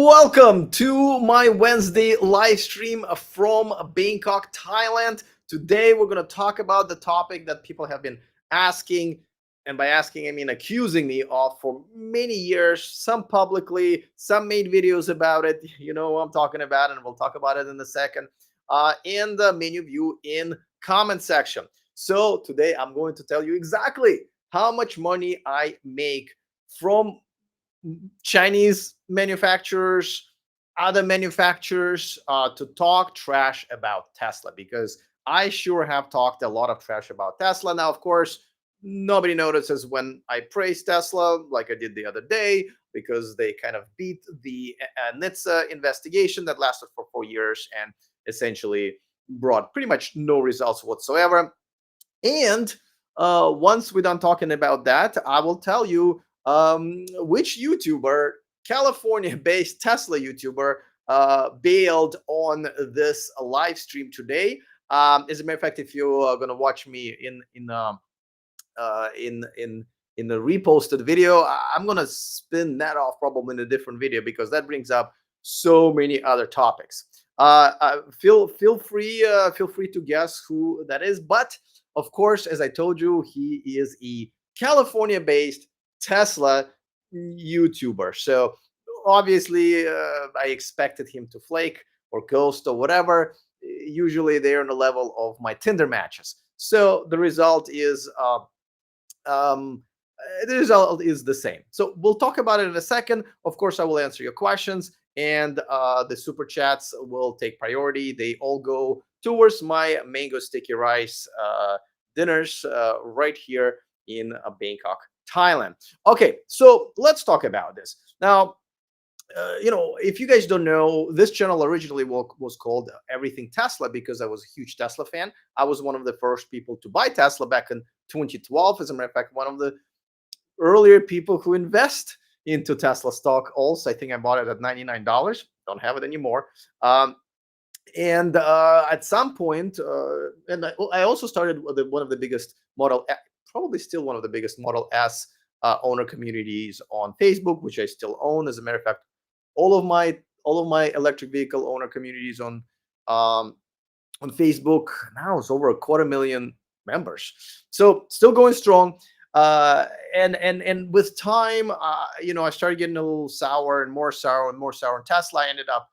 Welcome to my Wednesday live stream from Bangkok, Thailand. Today we're going to talk about the topic that people have been asking, and by asking I mean accusing me of for many years, some publicly, some made videos about it. You know what I'm talking about, and we'll talk about it in a second. And many of you in comment section. So today I'm going to tell you exactly how much money I make from Chinese manufacturers, other manufacturers, to talk trash about Tesla, because I sure have talked a lot of trash about Tesla. Now, of course, nobody notices when I praise Tesla, like I did the other day, because they kind of beat the NHTSA investigation that lasted for 4 years and essentially brought pretty much no results whatsoever. And once we're done talking about that, I will tell you which YouTuber, California-based Tesla YouTuber, bailed on this live stream today. As a matter of fact, if you're gonna watch me in the reposted video, I'm gonna spin that off probably in a different video because that brings up so many other topics. Feel free to guess who that is, but of course, as I told you, he is a California-based Tesla YouTuber. So obviously, I expected him to flake or ghost or whatever. Usually, they're on the level of my Tinder matches. So the result is um, the same. So we'll talk about it in a second. Of course, I will answer your questions, and the super chats will take priority. They all go towards my mango sticky rice dinners right here in Bangkok, Thailand. Okay, so let's talk about this now. If you guys don't know, this channel originally was called Everything Tesla because I was a huge Tesla fan. I was one of the first people to buy Tesla back in 2012. As a matter of fact, one of the earlier people who invest into Tesla stock. Also, I think I bought it at $99. Don't have it anymore. And at some point, and I also started with one of the biggest probably still one of the biggest Model S owner communities on Facebook, which I still own. As a matter of fact, all of my electric vehicle owner communities on Facebook now is over 250,000 members. So still going strong. And with time, I started getting a little sour and more sour and more sour. And Tesla ended up,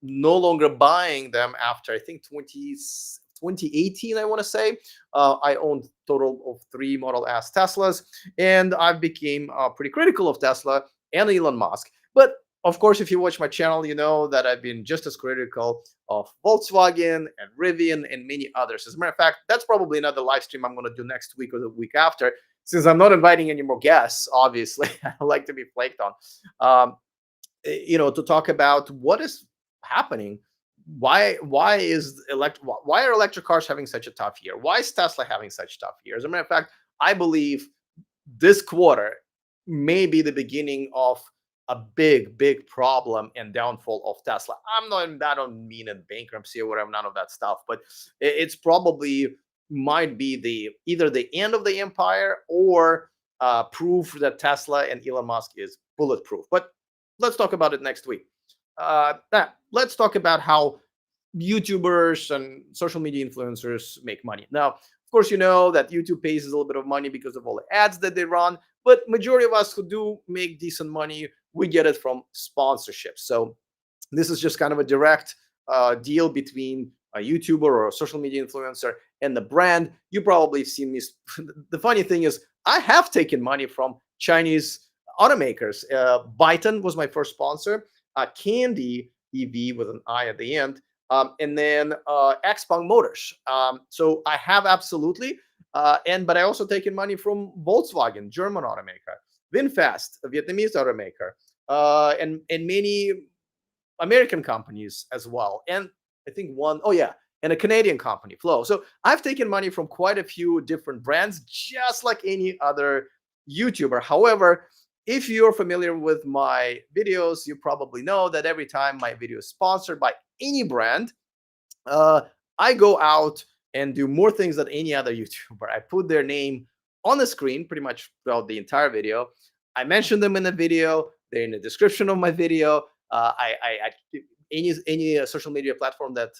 no longer buying them after I think 2018, I want to say. I owned total of 3 Model S Teslas, and I became pretty critical of Tesla and Elon Musk. But of course, if you watch my channel, you know that I've been just as critical of Volkswagen and Rivian and many others. As a matter of fact, that's probably another live stream I'm going to do next week or the week after, since I'm not inviting any more guests. Obviously, I like to be flaked on. To talk about what is happening. Why are electric cars having such a tough year? Why is Tesla having such a tough year? As a matter of fact, I believe this quarter may be the beginning of a big problem and downfall of Tesla. I don't mean in bankruptcy or whatever, none of that stuff, but it's probably might be either the end of the empire or proof that Tesla and Elon Musk is bulletproof. But let's talk about it next week. Let's talk about how YouTubers and social media influencers make money. Now, of course, you know that YouTube pays us a little bit of money because of all the ads that they run, but majority of us who do make decent money, we get it from sponsorships. So this is just kind of a direct deal between a YouTuber or a social media influencer and the brand. You probably seen me. The funny thing is, I have taken money from Chinese automakers. Byton was my first sponsor. Candy EV with an I at the end, and then Xpeng Motors. So I have absolutely, but I also taken money from Volkswagen, German automaker, VinFast, a Vietnamese automaker, and many American companies as well. And I think and a Canadian company, Flow. So I've taken money from quite a few different brands, just like any other YouTuber. However, if you're familiar with my videos, you probably know that every time my video is sponsored by any brand, I go out and do more things than any other YouTuber. I put their name on the screen pretty much throughout the entire video. I mention them in the video. They're in the description of my video. Any social media platform that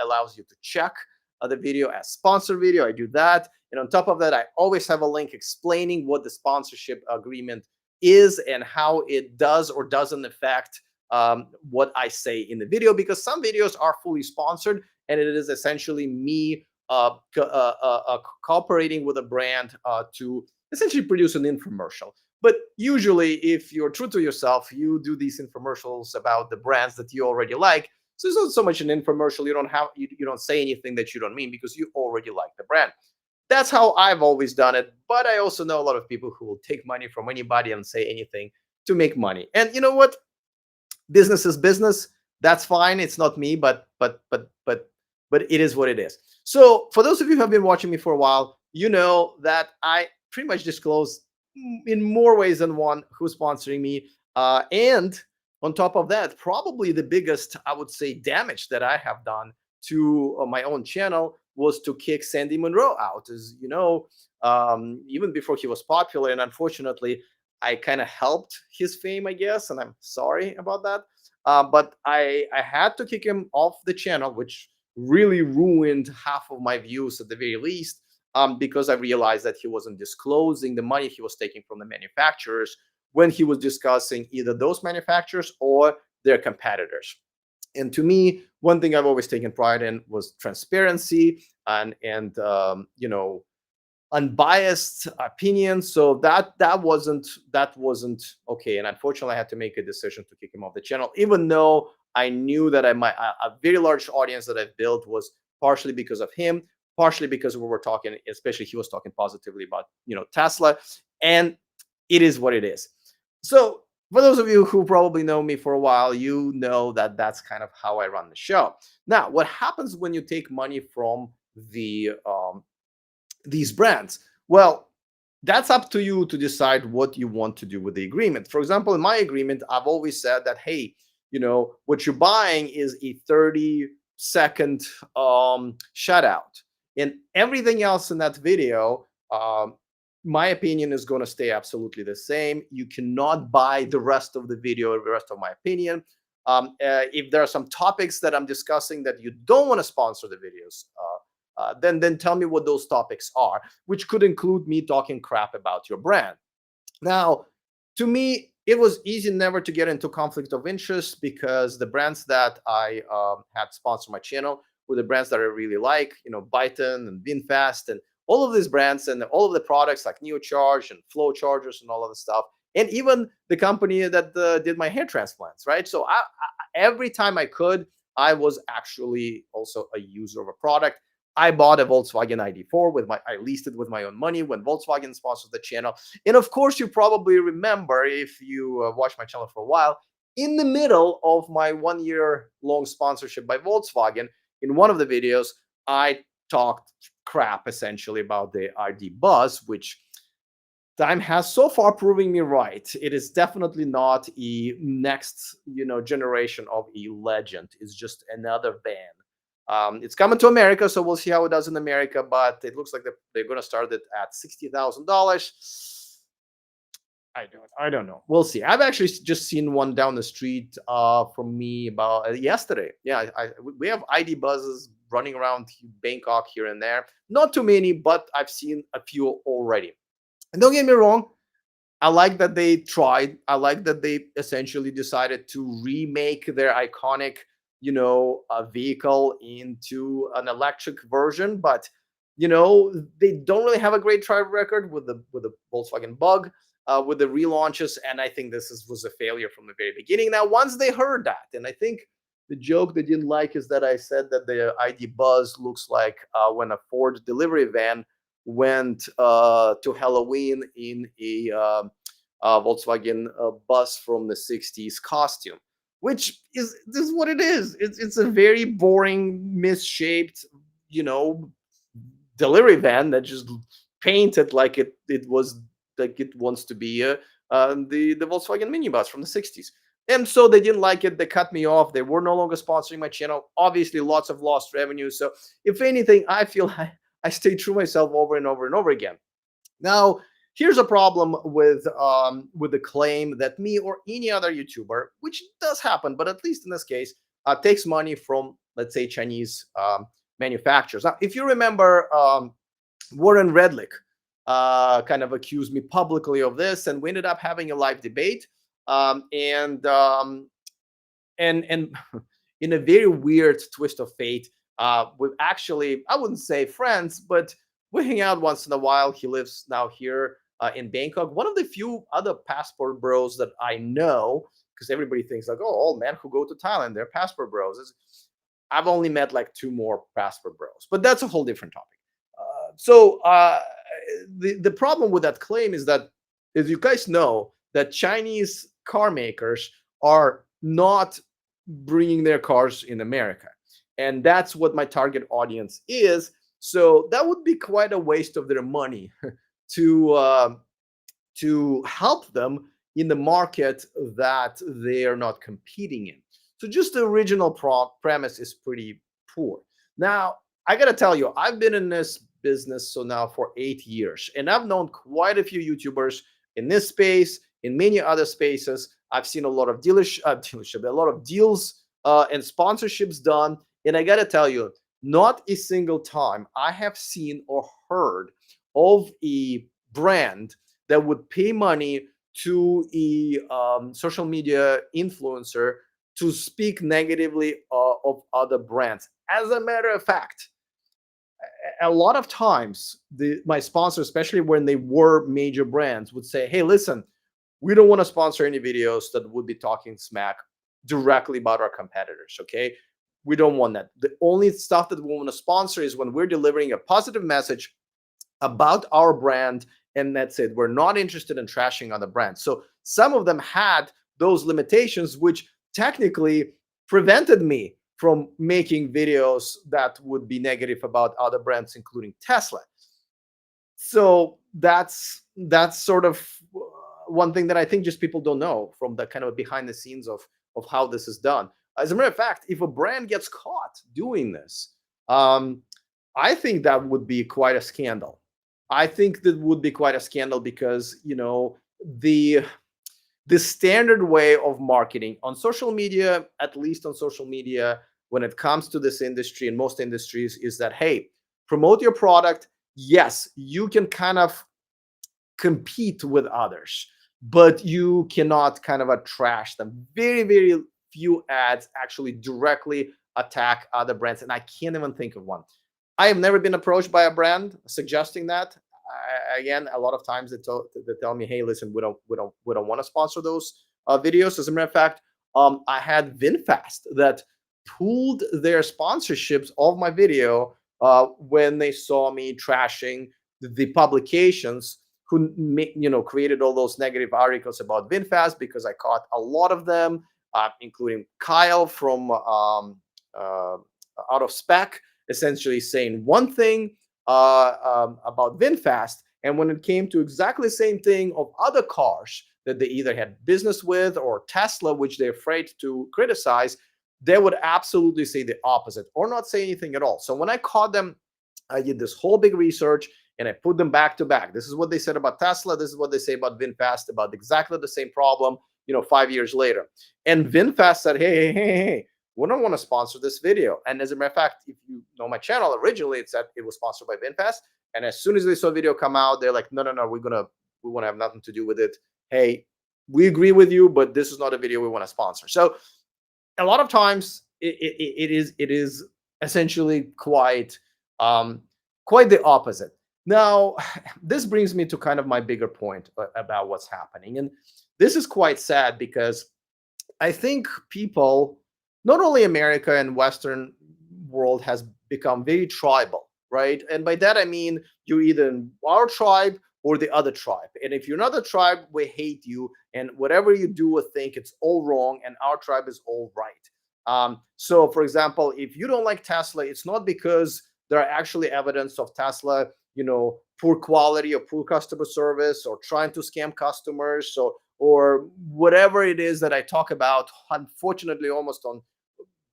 allows you to check the video as sponsored video, I do that. And on top of that, I always have a link explaining what the sponsorship agreement is and how it does or doesn't affect what I say in the video, because some videos are fully sponsored and it is essentially me cooperating with a brand to essentially produce an infomercial. But usually, if you're true to yourself, you do these infomercials about the brands that you already like. So it's not so much an infomercial. You don't say anything that you don't mean because you already like the brand. That's how I've always done it. But I also know a lot of people who will take money from anybody and say anything to make money. And you know what? Business is business. That's fine. It's not me, but it is what it is. So for those of you who have been watching me for a while, you know that I pretty much disclose in more ways than one who's sponsoring me. And on top of that, probably the biggest, I would say, damage that I have done to my own channel was to kick Sandy Monroe out. As you know, even before he was popular, and unfortunately, I kind of helped his fame, I guess, and I'm sorry about that. But I had to kick him off the channel, which really ruined half of my views at the very least, because I realized that he wasn't disclosing the money he was taking from the manufacturers when he was discussing either those manufacturers or their competitors. And to me, one thing I've always taken pride in was transparency and unbiased opinion. So that wasn't okay. And unfortunately, I had to make a decision to kick him off the channel, even though I knew that a very large audience that I've built was partially because of him, partially because we were talking, especially he was talking positively about Tesla, and it is what it is. So for those of you who probably know me for a while, you know that that's kind of how I run the show. Now, what happens when you take money from these brands? Well, that's up to you to decide what you want to do with the agreement. For example, in my agreement, I've always said that, hey, what you're buying is a 30-second shutout, and everything else in that video, my opinion is going to stay absolutely the same. You cannot buy the rest of the video or the rest of my opinion. If there are some topics that I'm discussing that you don't want to sponsor the videos, then tell me what those topics are, which could include me talking crap about your brand. Now, to me, it was easy never to get into conflict of interest, because the brands that I had sponsored my channel were the brands that I really like, Byton and VinFast and all of these brands, and all of the products like NeoCharge and Flow Chargers and all of the stuff, and even the company that did my hair transplants, right? So every time I could, I was actually also a user of a product. I bought a Volkswagen ID4 I leased it with my own money when Volkswagen sponsored the channel. And of course, you probably remember, if you watch my channel for a while, in the middle of my 1-year long sponsorship by Volkswagen, in one of the videos, I talked crap essentially about the ID Buzz, which time has so far proving me right. It is definitely not a next, generation of a legend. It's just another van. It's coming to America, so we'll see how it does in America. But it looks like they're going to start it at $60,000. I don't know. We'll see. I've actually just seen one down the street from me about yesterday. Yeah, we have ID buzzes running around Bangkok here and there. Not too many, but I've seen a few already. And don't get me wrong, I like that they tried. I like that they essentially decided to remake their iconic, vehicle into an electric version. But they don't really have a great track record with the Volkswagen Bug. With the relaunches, and I think this was a failure from the very beginning. Now, once they heard that, and I think the joke they didn't like is that I said that the ID Buzz looks like when a Ford delivery van went to Halloween in a Volkswagen bus from the 60s costume, which is what it is. It's a very boring, misshaped, delivery van that just painted like it was like it wants to be the Volkswagen minibus from the 60s. And so they didn't like it. They cut me off. They were no longer sponsoring my channel. Obviously, lots of lost revenue. So if anything, I feel I stay true myself over and over and over again. Now, Here's a problem with the claim that me or any other YouTuber, which does happen, but at least in this case, takes money from, let's say, Chinese manufacturers. Now, if you remember, Warren Redlick kind of accused me publicly of this, and we ended up having a live debate. And in a very weird twist of fate, we've actually, I wouldn't say friends, but we hang out once in a while. He lives now here in Bangkok. One of the few other passport bros that I know, because everybody thinks like, oh, all men who go to Thailand, they're passport bros. I've only met like two more passport bros, but that's a whole different topic. The problem with that claim is that, as you guys know, that Chinese car makers are not bringing their cars in America, and that's what my target audience is. So that would be quite a waste of their money to to help them in the market that they are not competing in. So just the original premise is pretty poor. Now, I got to tell you, I've been in this business so now for 8 years, and I've known quite a few YouTubers in this space, in many other spaces. I've seen a lot of a lot of deals and sponsorships done. And I got to tell you, not a single time I have seen or heard of a brand that would pay money to a social media influencer to speak negatively of other brands. As a matter of fact, a lot of times my sponsors, especially when they were major brands, would say, hey, listen, we don't want to sponsor any videos that would be talking smack directly about our competitors. Okay, we don't want that. The only stuff that we want to sponsor is when we're delivering a positive message about our brand, and that's it. We're not interested in trashing other brands. So some of them had those limitations, which technically prevented me from making videos that would be negative about other brands, including Tesla. So that's sort of one thing that I think just people don't know from the kind of behind the scenes of how this is done. As a matter of fact, if a brand gets caught doing this, I think that would be quite a scandal. I think that would be quite a scandal because, you know, the standard way of marketing on social media, at least on social media, when it comes to this industry and most industries, is that, hey, promote your product. Yes, you can kind of compete with others, but you cannot kind of trash them. Very, very few ads actually directly attack other brands, and I can't even think of one. I have never been approached by a brand suggesting that. Again, a lot of times they tell me, "Hey, listen, we don't want to sponsor those videos." As a matter of fact, I had VinFast that pulled their sponsorships of my video when they saw me trashing the publications who created all those negative articles about VinFast, because I caught a lot of them, including Kyle from Out of Spec, essentially saying one thing about VinFast, and when it came to exactly the same thing of other cars that they either had business with or Tesla, which they're afraid to criticize, they would absolutely say the opposite or not say anything at all. So when I caught them, I did this whole big research and I put them back to back. This is what they said about Tesla. This is what they say about VinFast, about exactly the same problem, 5 years later. And VinFast said, hey, we don't want to sponsor this video. And as a matter of fact, if you know my channel, originally it said it was sponsored by VinFast. And as soon as they saw the video come out, they're like, no, we want to have nothing to do with it. Hey, we agree with you, but this is not a video we want to sponsor. So a lot of times it is essentially quite the opposite. Now, this brings me to kind of my bigger point about what's happening. And this is quite sad because I think people, not only America and Western world, has become very tribal, right? And by that, I mean, you're either in our tribe or the other tribe. And if you're not the tribe, we hate you. And whatever you do or think, it's all wrong. And our tribe is all right. So, for example, if you don't like Tesla, it's not because there are actually evidence of Tesla, poor quality or poor customer service or trying to scam customers or whatever it is that I talk about, unfortunately, almost on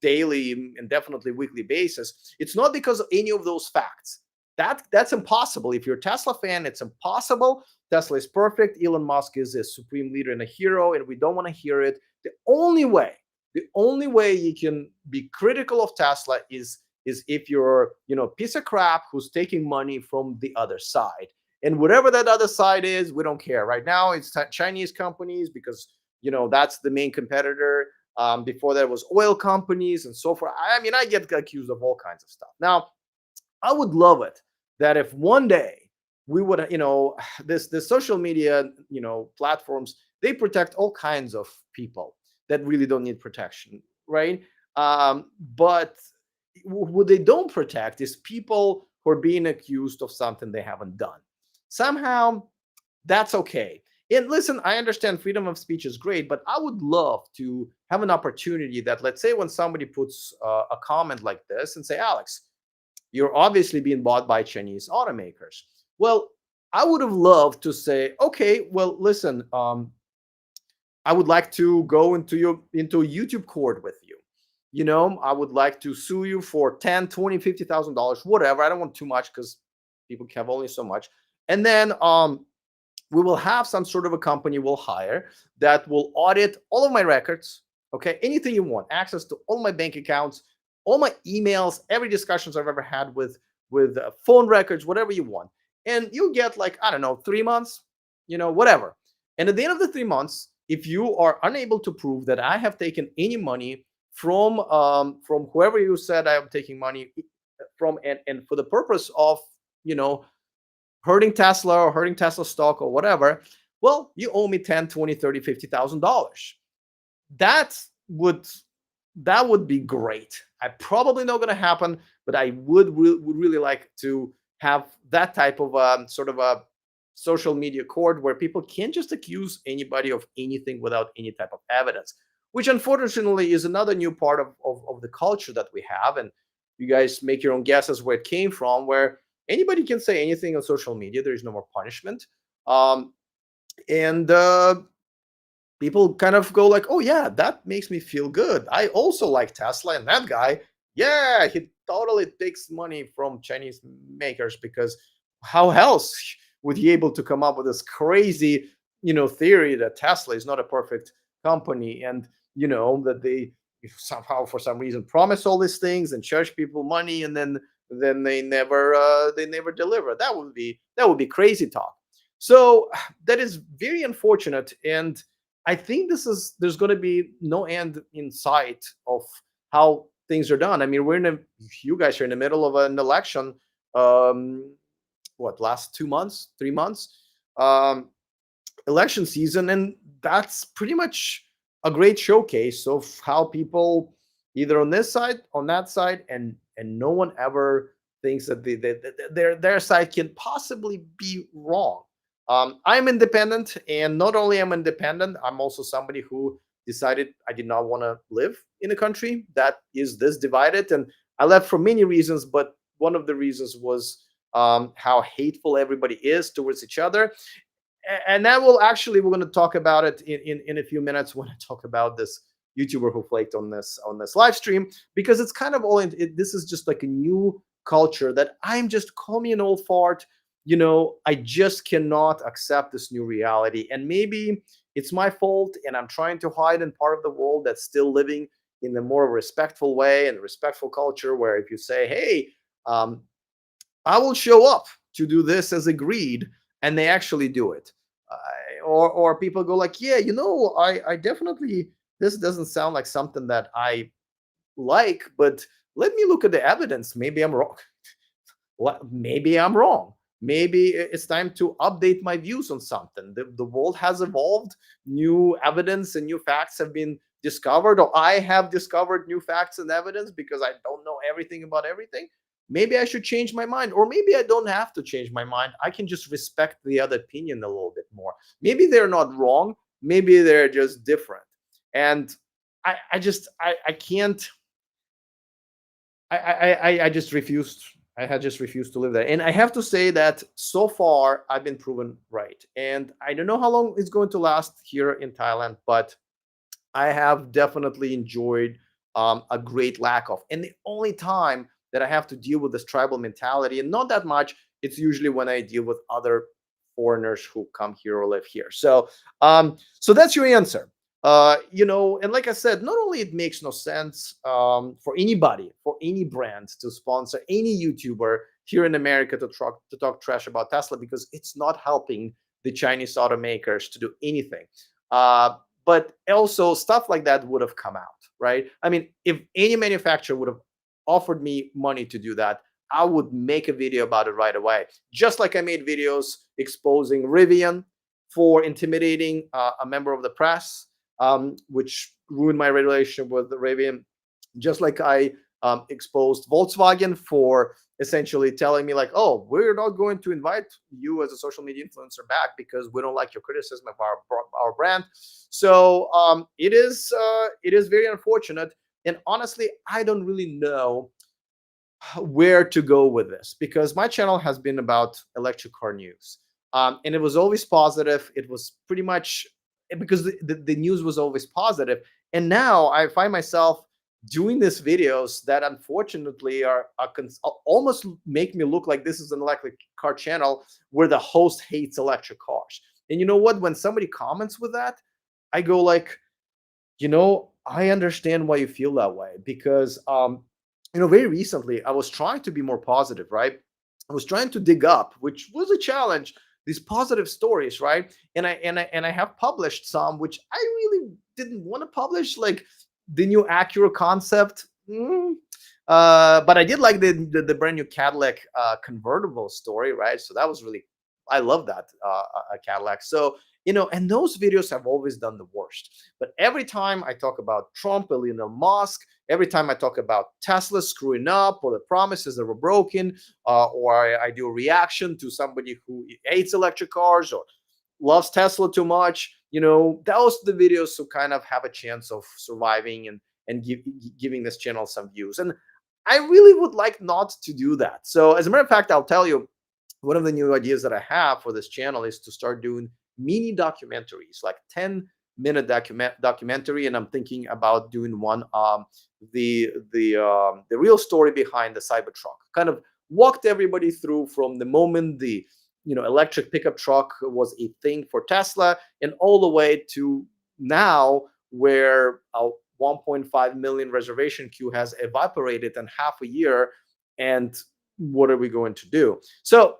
daily and definitely weekly basis. It's not because of any of those facts. That's impossible. If you're a Tesla fan, it's impossible Tesla is perfect. Elon Musk is a supreme leader and a hero, and we don't want to hear it. The only way, the only way you can be critical of Tesla is if you're, piece of crap who's taking money from the other side. And whatever that other side is, we don't care. Right now, it's Chinese companies because that's the main competitor. Before that was oil companies and so forth. I mean, I get accused of all kinds of stuff. Now, I would love it that if one day we would, this social media, platforms, they protect all kinds of people that really don't need protection, right? But what they don't protect is people who are being accused of something they haven't done. Somehow, that's okay. And listen, I understand freedom of speech is great, but I would love to have an opportunity that, let's say, when somebody puts a comment like this and say, Alex, you're obviously being bought by Chinese automakers. Well, I would have loved to say, okay, well, listen, I would like to go into a YouTube court with you. I would like to sue you for 10, 20, $50,000, whatever. I don't want too much because people have only so much. And then we will have some sort of a company we'll hire that will audit all of my records. Okay, anything you want, access to all my bank accounts, all my emails, every discussions I've ever had with phone records, whatever you want, and you get like, I don't know, 3 months, whatever. And at the end of the 3 months, if you are unable to prove that I have taken any money from whoever you said I am taking money from, and for the purpose of hurting Tesla or hurting Tesla stock or whatever, well, you owe me 10, 20, 30, $50,000. That would be great. I probably not going to happen, but I would really like to have that type of sort of a social media court where people can't just accuse anybody of anything without any type of evidence, which unfortunately is another new part of the culture that we have. And you guys make your own guesses where it came from, where anybody can say anything on social media. There is no more punishment. And people kind of go like, oh yeah, that makes me feel good. I also like Tesla, and that guy, yeah, he totally takes money from Chinese makers, because how else would he able to come up with this crazy, theory that Tesla is not a perfect company, and that they somehow for some reason promise all these things and charge people money, and then they never deliver. That would be crazy talk. So that is very unfortunate, and I think there's going to be no end in sight of how things are done. I mean, you guys are in the middle of an election. Last 2 months, 3 months, um, election season, and that's pretty much a great showcase of how people either on this side, on that side, and no one ever thinks that their side can possibly be wrong. I'm independent, and not only am independent, I'm also somebody who decided I did not want to live in a country that is this divided, and I left for many reasons, but one of the reasons was how hateful everybody is towards each other. And that we're going to talk about it in a few minutes when I talk about this YouTuber who flaked on this live stream, because it's kind of this is just like a new culture that I'm just, call me an old fart. I just cannot accept this new reality, and maybe it's my fault, and I'm trying to hide in part of the world that's still living in a more respectful way and respectful culture, where if you say, hey, I will show up to do this as agreed, and they actually do it. Or people go like, yeah, I definitely, this doesn't sound like something that I like, but let me look at the evidence. Maybe I'm wrong. Maybe I'm wrong. Maybe it's time to update my views on something. The world has evolved. New evidence and new facts have been discovered, or I have discovered new facts and evidence because I don't know everything about everything. Maybe I should change my mind, or maybe I don't have to change my mind. I can just respect the other opinion a little bit more. Maybe they're not wrong. Maybe they're just different. And I can't. I just refused. I had just refused to live there. And I have to say that so far I've been proven right. And I don't know how long it's going to last here in Thailand, but I have definitely enjoyed a great lack of. And the only time that I have to deal with this tribal mentality, and not that much, it's usually when I deal with other foreigners who come here or live here. So that's your answer. And like I said, not only it makes no sense for anybody, for any brand to sponsor any YouTuber here in America to talk trash about Tesla, because it's not helping the Chinese automakers to do anything. But also stuff like that would have come out, right? I mean, if any manufacturer would have offered me money to do that, I would make a video about it right away. Just like I made videos exposing Rivian for intimidating a member of the press, which ruined my relationship with Rivian. Just like I exposed Volkswagen for essentially telling me like, oh, we're not going to invite you as a social media influencer back because we don't like your criticism of our brand. So it is very unfortunate. And honestly, I don't really know where to go with this, because my channel has been about electric car news, and it was always positive. It was pretty much because the news was always positive. And now I find myself doing these videos that unfortunately almost make me look like this is an electric car channel where the host hates electric cars. And you know what, when somebody comments with that, I go like, I understand why you feel that way, because very recently I was trying to be more positive, right? I was trying to dig up, which was a challenge, these positive stories, right? And I have published some which I really didn't want to publish, like the new Acura concept. But I did like the brand new Cadillac convertible story, right? So that was really, I love that Cadillac. So and those videos have always done the worst. But every time I talk about Trump, Elon Musk, every time I talk about Tesla screwing up or the promises that were broken, or I do a reaction to somebody who hates electric cars or loves Tesla too much, those are the videos who kind of have a chance of surviving and giving this channel some views. And I really would like not to do that. So as a matter of fact, I'll tell you, one of the new ideas that I have for this channel is to start doing mini documentaries, like 10-minute documentary. And I'm thinking about doing one, the real story behind the Cybertruck, kind of walked everybody through from the moment the electric pickup truck was a thing for Tesla, and all the way to now, where a 1.5 million reservation queue has evaporated in half a year. And what are we going to do? So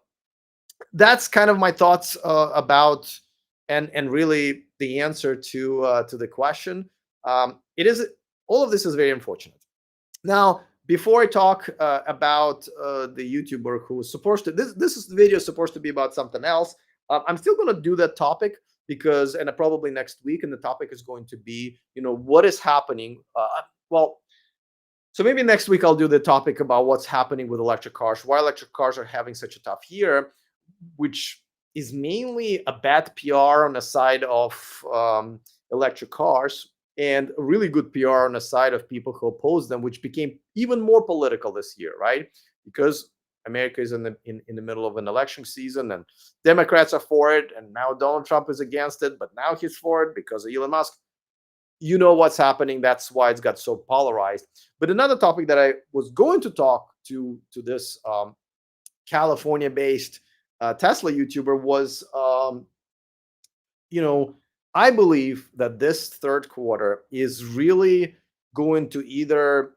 that's kind of my thoughts about, and really the answer to the question. It is, all of this is very unfortunate. Now, before I talk about the YouTuber who's supposed to, this is the video supposed to be about something else. I'm still going to do that topic, because, and probably next week, and the topic is going to be, what is happening. Well, so maybe next week I'll do the topic about what's happening with electric cars, why electric cars are having such a tough year, which is mainly a bad PR on the side of electric cars, and really good PR on the side of people who oppose them, which became even more political this year, right? Because America is in the middle of an election season, and Democrats are for it, and now Donald Trump is against it, but now he's for it because of Elon Musk. You know what's happening. That's why it's got so polarized. But another topic that I was going to talk to this California-based Tesla YouTuber was, I believe that this third quarter is really going to either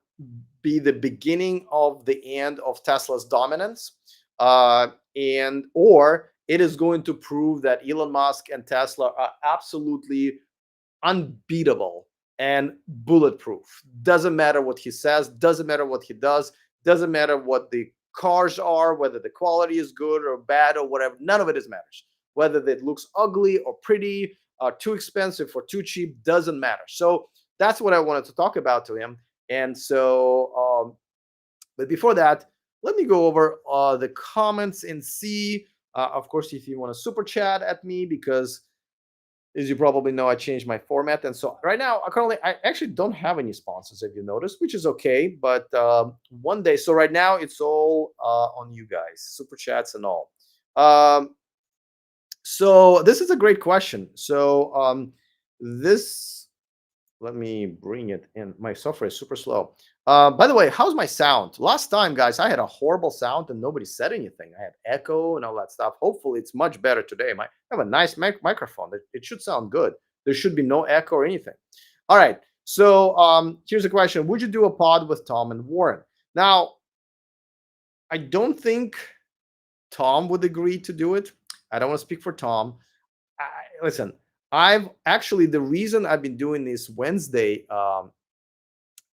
be the beginning of the end of Tesla's dominance, or it is going to prove that Elon Musk and Tesla are absolutely unbeatable and bulletproof. Doesn't matter what he says, doesn't matter what he does, doesn't matter what the cars are, whether the quality is good or bad or whatever. None of it matters. Whether it looks ugly or pretty, too expensive or too cheap, doesn't matter. So that's what I wanted to talk about to him. And so, but before that, let me go over the comments and see, of course, if you want to super chat at me, because as you probably know, I changed my format. And so right now, currently, I actually don't have any sponsors, if you notice, which is okay. But one day, so right now, it's all on you guys, super chats and all. So this is a great question. So this Let me bring it in. My software is super slow. By the way, how's my sound? Last time, guys, I had a horrible sound and nobody said anything. I had echo and all that stuff. Hopefully, it's much better today. I have a nice microphone. It should sound good. There should be no echo or anything. All right. So here's a question: would you do a pod with Tom and Warren? Now, I don't think Tom would agree to do it. I don't want to speak for Tom. Listen, I've actually the reason I've been doing this Wednesday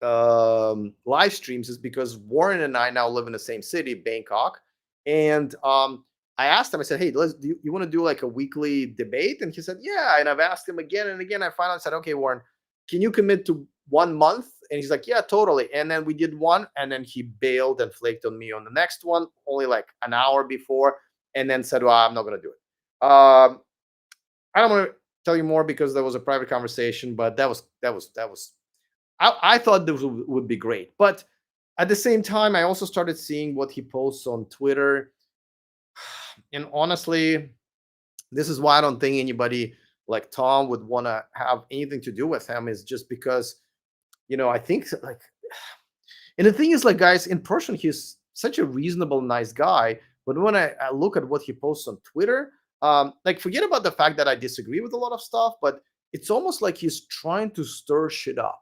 live streams is because Warren and I now live in the same city, Bangkok, and I asked him. I said, "Hey, do you want to do like a weekly debate?" And he said, "Yeah." And I've asked him again and again. I finally said, "Okay, Warren, can you commit to 1 month?" And he's like, "Yeah, totally." And then we did one, and then he bailed and flaked on me on the next one, only like an hour before, and then said, "Well, I'm not going to do it." I don't want to tell you more because there was a private conversation, but that was. I thought this would be great, but at the same time, I also started seeing what he posts on Twitter, and honestly, this is why I don't think anybody like Tom would want to have anything to do with him. Is just because I think like, and the thing is, like, guys, in person, he's such a reasonable, nice guy. But when I look at what he posts on Twitter, like, forget about the fact that I disagree with a lot of stuff, but it's almost like he's trying to stir shit up.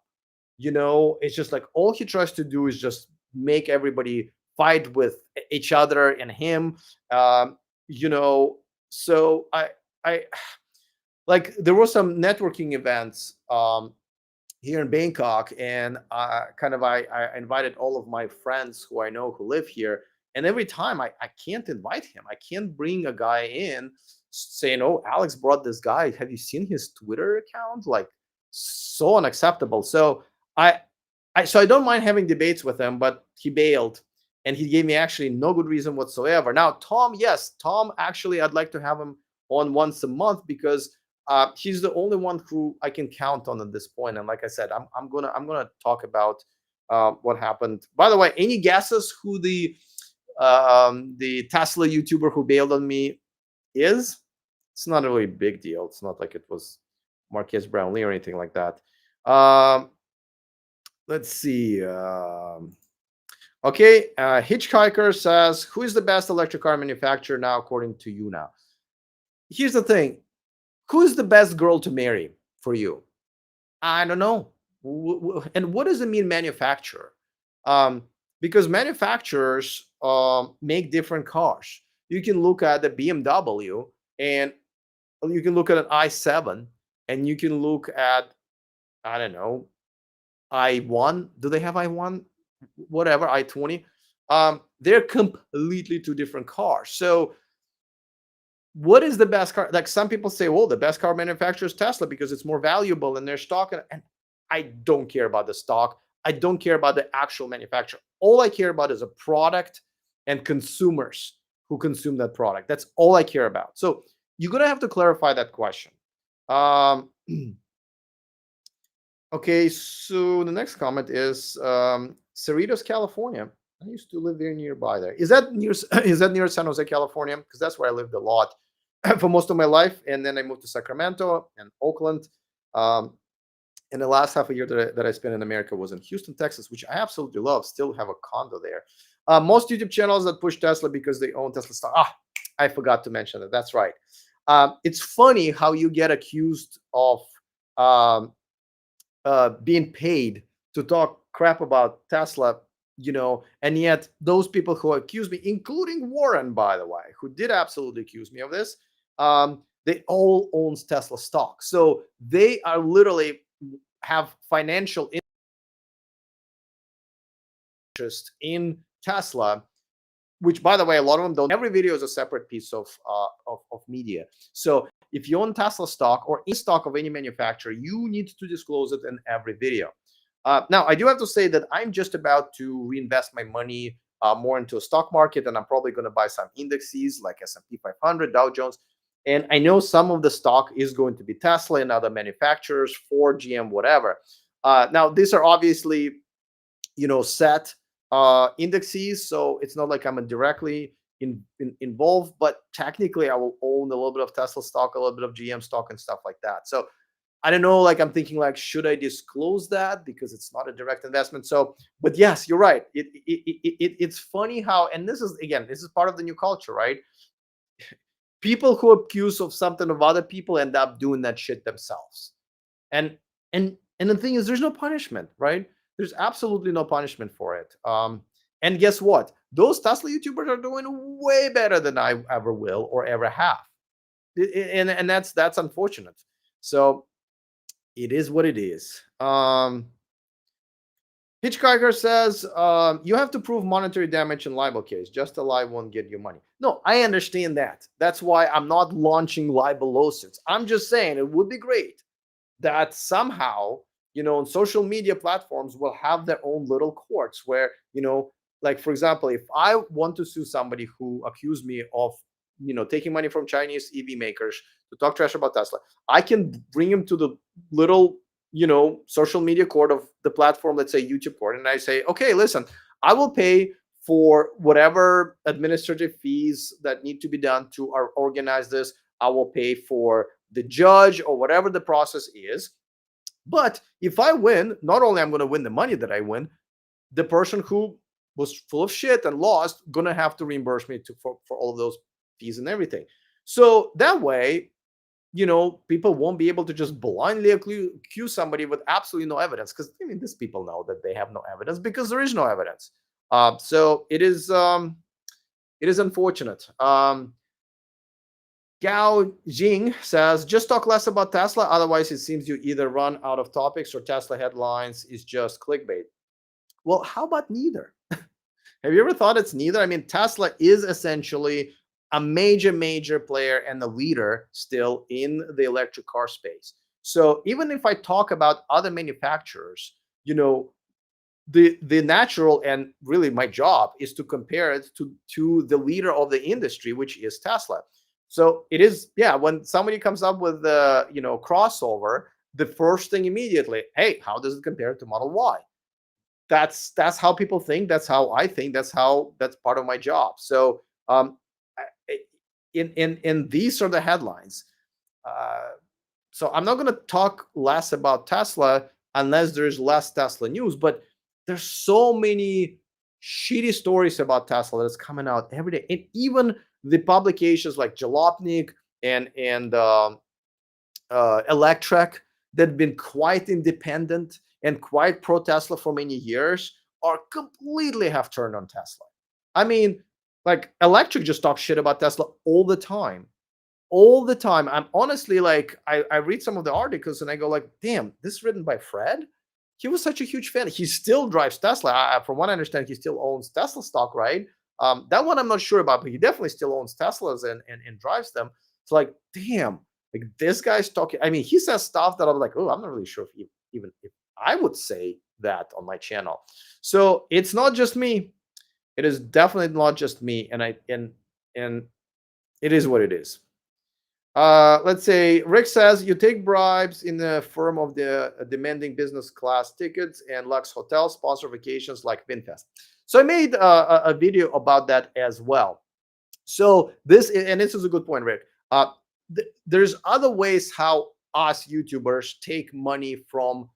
It's just like all he tries to do is just make everybody fight with each other and him. Um, you know, so I like there were some networking events here in Bangkok, and I invited all of my friends who I know who live here. And every time I can't invite him. I can't bring a guy in saying, "Oh, Alex brought this guy. Have you seen his Twitter account?" Like, so unacceptable. So I I don't mind having debates with him, but he bailed and he gave me actually no good reason whatsoever. Now, Tom, yes, Tom, actually, I'd like to have him on once a month because he's the only one who I can count on at this point. And like I said, I'm gonna talk about what happened. By the way, any guesses who the Tesla YouTuber who bailed on me is? It's not a really big deal. It's not like it was Marquez Brownlee or anything like that. Um, let's see. Okay, Hitchhiker says, "Who is the best electric car manufacturer now, according to you?" Now, here's the thing: who is the best girl to marry for you? I don't know. And what does it mean, manufacturer? Um, because manufacturers make different cars. You can look at the BMW, and you can look at an i7, and you can look at, I don't know, i1. Do they have i1? Whatever, i20. They're completely two different cars. So what is the best car? Like, some people say, well, the best car manufacturer is Tesla because it's more valuable in their stock. And I don't care about the stock. I don't care about the actual manufacturer. All I care about is a product and consumers who consume that product. That's all I care about. So you're gonna have to clarify that question. Um, okay, so the next comment is Cerritos, California. I used to live there nearby. There is that near is that near San Jose, California? Because that's where I lived a lot for most of my life, and then I moved to Sacramento and Oakland. Um, and the last half a year that I spent in America was in Houston, Texas, which I absolutely love. Still have a condo there. Most YouTube channels that push Tesla because they own Tesla stock. I forgot to mention that. That's right. It's funny how you get accused of um, being paid to talk crap about Tesla, and yet those people who accuse me, including Warren, by the way, who did absolutely accuse me of this, they all owns Tesla stock. So they are literally have financial interest in Tesla, which, by the way, a lot of them don't. Every video is a separate piece of media. So if you own Tesla stock or in stock of any manufacturer, you need to disclose it in every video. Now, I do have to say that I'm just about to reinvest my money more into a stock market, and I'm probably going to buy some indexes like S&P 500, Dow Jones. And I know some of the stock is going to be Tesla and other manufacturers, Ford, GM, whatever. Now, these are obviously, set indexes, so it's not like I'm directly involved, but technically I will own a little bit of Tesla stock, a little bit of GM stock, and stuff like that. So I don't know, like I'm thinking like, should I disclose that because it's not a direct investment? So, but yes, you're right. It's funny how, and this is again, this is part of the new culture, right? People who accuse of something of other people end up doing that shit themselves. And and the thing is, there's no punishment, right? There's absolutely no punishment for it. And guess what? Those Tesla YouTubers are doing way better than I ever will or ever have. And that's unfortunate. So it is what it is. Hitchhiker says you have to prove monetary damage in libel case. Just a lie won't get you money. No, I understand that. That's why I'm not launching libel lawsuits. I'm just saying it would be great that somehow, on social media platforms will have their own little courts where, like for example, if I want to sue somebody who accused me of, taking money from Chinese EV makers to talk trash about Tesla, I can bring him to the little, social media court of the platform, let's say YouTube court, and I say, okay, listen, I will pay for whatever administrative fees that need to be done to organize this. I will pay for the judge or whatever the process is. But if I win, not only I'm going to win the money that I win, the person who was full of shit and lost going to have to reimburse me for all of those fees and everything. So that way, people won't be able to just blindly accuse somebody with absolutely no evidence, because these people know that they have no evidence because there is no evidence. So it is unfortunate. Gao Jing says, just talk less about Tesla. Otherwise, it seems you either run out of topics or Tesla headlines is just clickbait. Well, how about neither? Have you ever thought it's neither? I mean, Tesla is essentially a major player and the leader still in the electric car space. So even if I talk about other manufacturers, the natural, and really my job is to compare it to the leader of the industry, which is Tesla. So it is, yeah, when somebody comes up with the crossover, the first thing immediately, hey, how does it compare to Model Y? That's how people think. That's how I think. That's part of my job. So in these are the headlines. Uh, so I'm not going to talk less about Tesla unless there's less Tesla news. But there's so many shitty stories about Tesla that's coming out every day, and even the publications like Jalopnik and Electrek that have been quite independent and quite pro Tesla for many years are completely have turned on Tesla. I mean, like Electric just talks shit about Tesla all the time. All the time. I'm honestly like, I read some of the articles and I go like, damn, this is written by Fred. He was such a huge fan. He still drives Tesla. From what I understand, he still owns Tesla stock, right? That one I'm not sure about, but he definitely still owns Teslas and drives them. It's like, damn, like this guy's talking. I mean, he says stuff that I'm like, oh, I'm not really sure even if I would say that on my channel. So it's not just me. It is definitely not just me, and it is what it is. Let's say Rick says you take bribes in the form of the demanding business class tickets and Lux Hotel sponsor vacations like VinFest. So I made a video about that as well. So this is a good point, Rick. There's other ways how us YouTubers take money from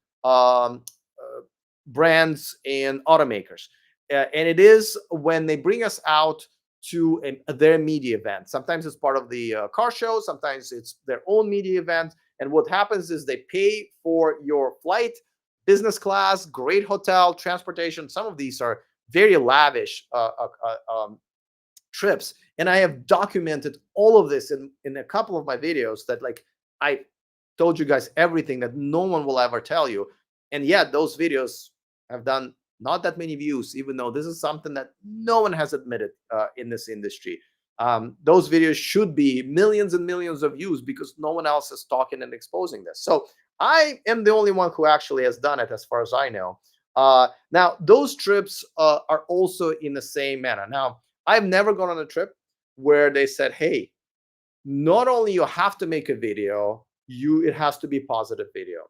brands and automakers, and it is when they bring us out to their media event. Sometimes it's part of the car show, sometimes it's their own media event. And what happens is they pay for your flight, business class, great hotel, transportation. Some of these are very lavish trips. And I have documented all of this in a couple of my videos that like I told you guys everything that no one will ever tell you. And yet those videos have done not that many views, even though this is something that no one has admitted in this industry. Those videos should be millions and millions of views because no one else is talking and exposing this. So I am the only one who actually has done it, as far as I know. Now, those trips are also in the same manner. Now, I've never gone on a trip where they said, hey, not only you have to make a video, it has to be positive video.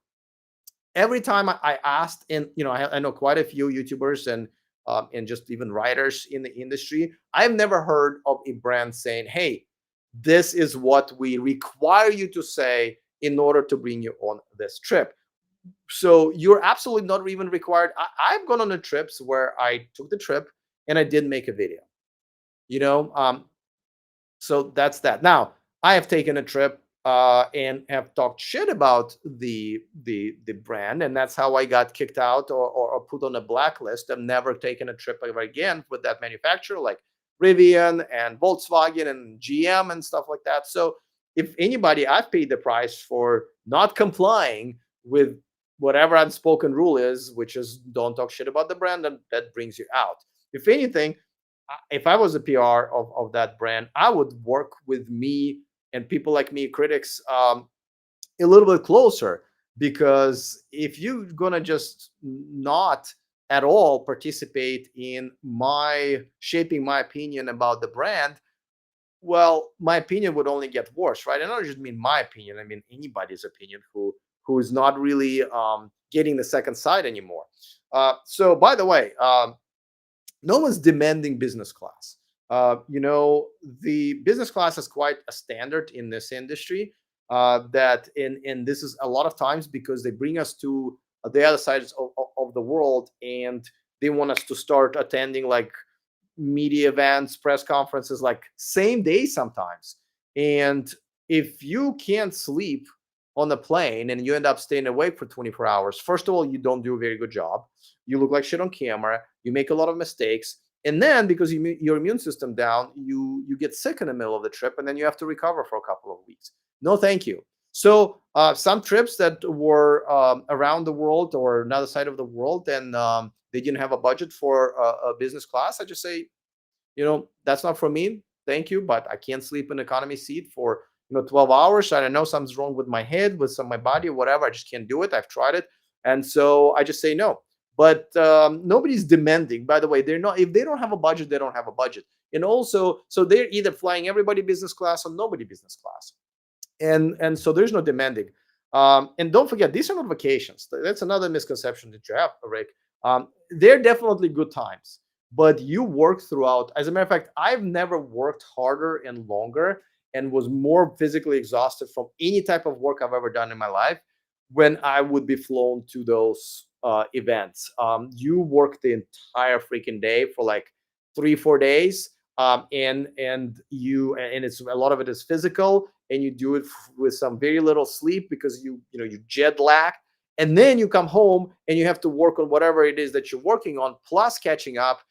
Every time I asked, and I know quite a few YouTubers and just even writers in the industry, I've never heard of a brand saying, hey, this is what we require you to say in order to bring you on this trip. So you're absolutely not even required. I've gone on the trips where I took the trip and I did make a video, you know. So that's that. Now, I have taken a trip and have talked shit about the brand, and that's how I got kicked out or put on a blacklist. I've never taken a trip ever again with that manufacturer, like Rivian and Volkswagen and GM and stuff like that. So if anybody, I've paid the price for not complying with whatever unspoken rule is, which is don't talk shit about the brand, and that brings you out. If anything, if I was a PR of that brand, I would work with me and people like me, critics, a little bit closer. Because if you're gonna just not at all participate in my shaping my opinion about the brand, well, my opinion would only get worse, right? And I don't just mean my opinion; I mean anybody's opinion who is not really getting the second side anymore. So, by the way, no one's demanding business class. The business class is quite a standard in this industry. And this is a lot of times because they bring us to the other sides of the world, and they want us to start attending like media events, press conferences, like same day sometimes. And if you can't sleep on the plane and you end up staying awake for 24 hours, first of all, you don't do a very good job. You look like shit on camera. You make a lot of mistakes. And then because your immune system down, you get sick in the middle of the trip, and then you have to recover for a couple of weeks. No, thank you. So some trips that were around the world or another side of the world, and they didn't have a budget for a business class, I just say, that's not for me. Thank you, but I can't sleep in economy seat for 12 hours. I don't know, something's wrong with my head, with my body, whatever. I just can't do it. I've tried it, and so I just say no. But nobody's demanding. By the way, they're not. If they don't have a budget, they don't have a budget. And also, so they're either flying everybody business class or nobody business class, and so there's no demanding. And don't forget, these are not vacations. That's another misconception that you have, Rick. They're definitely good times, but you work throughout. As a matter of fact, I've never worked harder and longer and was more physically exhausted from any type of work I've ever done in my life when I would be flown to those events. You work the entire freaking day for like 3 4 days, and it's a lot of it is physical, and you do it with some very little sleep because you jet lag, and then you come home and you have to work on whatever it is that you're working on, plus catching up,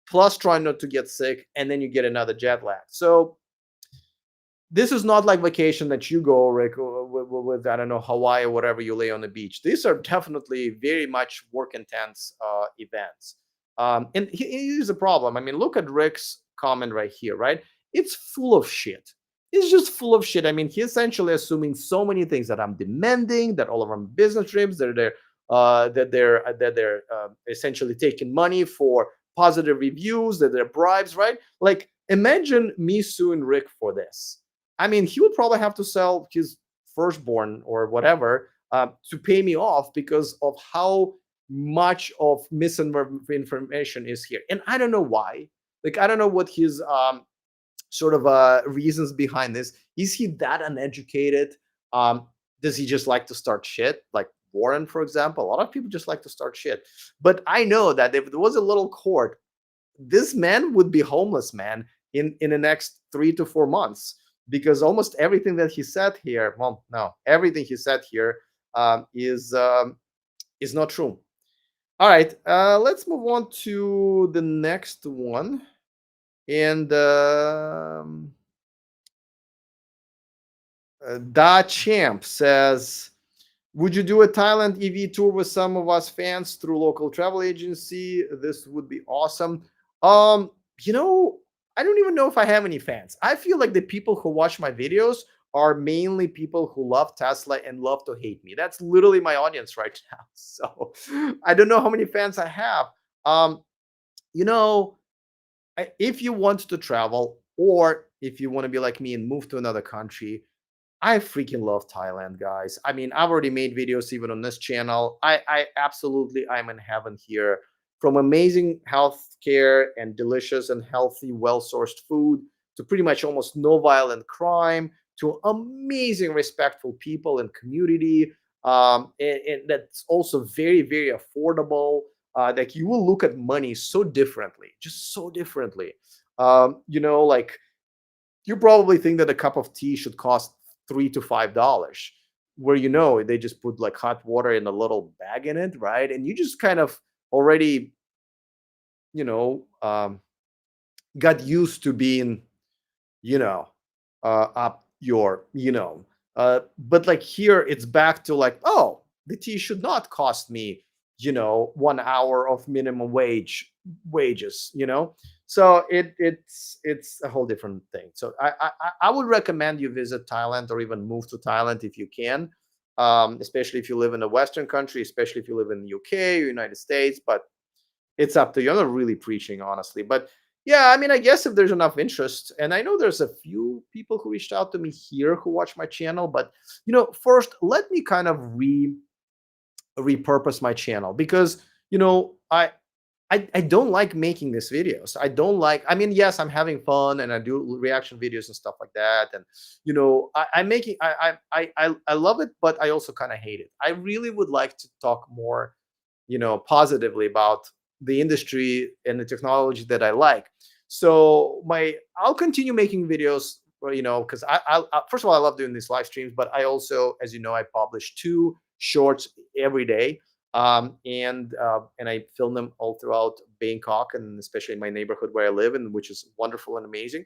plus trying not to get sick, and then you get another jet lag. So this is not like vacation that you go, Rick, with I don't know, Hawaii or whatever, you lay on the beach. These are definitely very much work intense events. And here's the problem. I mean, look at Rick's comment right here, right? It's full of shit. It's just full of shit. I mean, he's essentially assuming so many things, that I'm demanding, that all of them business trips, that they're essentially taking money for positive reviews, that they're bribes, right? Like, imagine me suing Rick for this. I mean, he would probably have to sell his firstborn or whatever to pay me off because of how much of misinformation is here. And I don't know why. Like, I don't know what his sort of reasons behind this. Is he that uneducated? Does he just like to start shit? Like Warren, for example. A lot of people just like to start shit. But I know that if there was a little court, this man would be homeless, man, in the next 3 to 4 months, because almost everything that he said here, well, no, everything he said here is not true. All right, let's move on to the next one. And Da Champ says, would you do a Thailand EV tour with some of us fans through local travel agency? This would be awesome. You know, I don't even know if I have any fans. I feel like the people who watch my videos are mainly people who love Tesla and love to hate me. That's literally my audience right now. So I don't know how many fans I have. You know, if you want to travel, or if you want to be like me and move to another country, I freaking love Thailand, guys. I mean, I've already made videos even on this channel. I absolutely, I'm in heaven here. From amazing health care and delicious and healthy, well-sourced food, to pretty much almost no violent crime, to amazing, respectful people and community. And that's also very, very affordable. Like you will look at money so differently, just so differently. Like you probably think that a cup of tea should cost $3 to $5, where they just put like hot water in a little bag in it, right? And you just kind of already, you know, um, got used to being, you know, up your, but like here it's back to like, oh, the tea should not cost me, 1 hour of minimum wages. So it's a whole different thing. So I would recommend you visit Thailand or even move to Thailand if you can, especially if you live in a Western country, especially if you live in the UK or United States. But it's up to you. I'm not really preaching, honestly. But yeah, I mean, I guess if there's enough interest, and I know there's a few people who reached out to me here who watch my channel, but first let me kind of repurpose my channel because I don't like making these videos. I don't like. I mean, yes, I'm having fun and I do reaction videos and stuff like that, and I'm making. I love it, but I also kind of hate it. I really would like to talk more positively about the industry and the technology that I like. So I'll continue making videos, because I first of all I love doing these live streams, but I also, as you know, I publish 2 shorts every day, and I film them all throughout Bangkok and especially in my neighborhood where I live in, which is wonderful and amazing.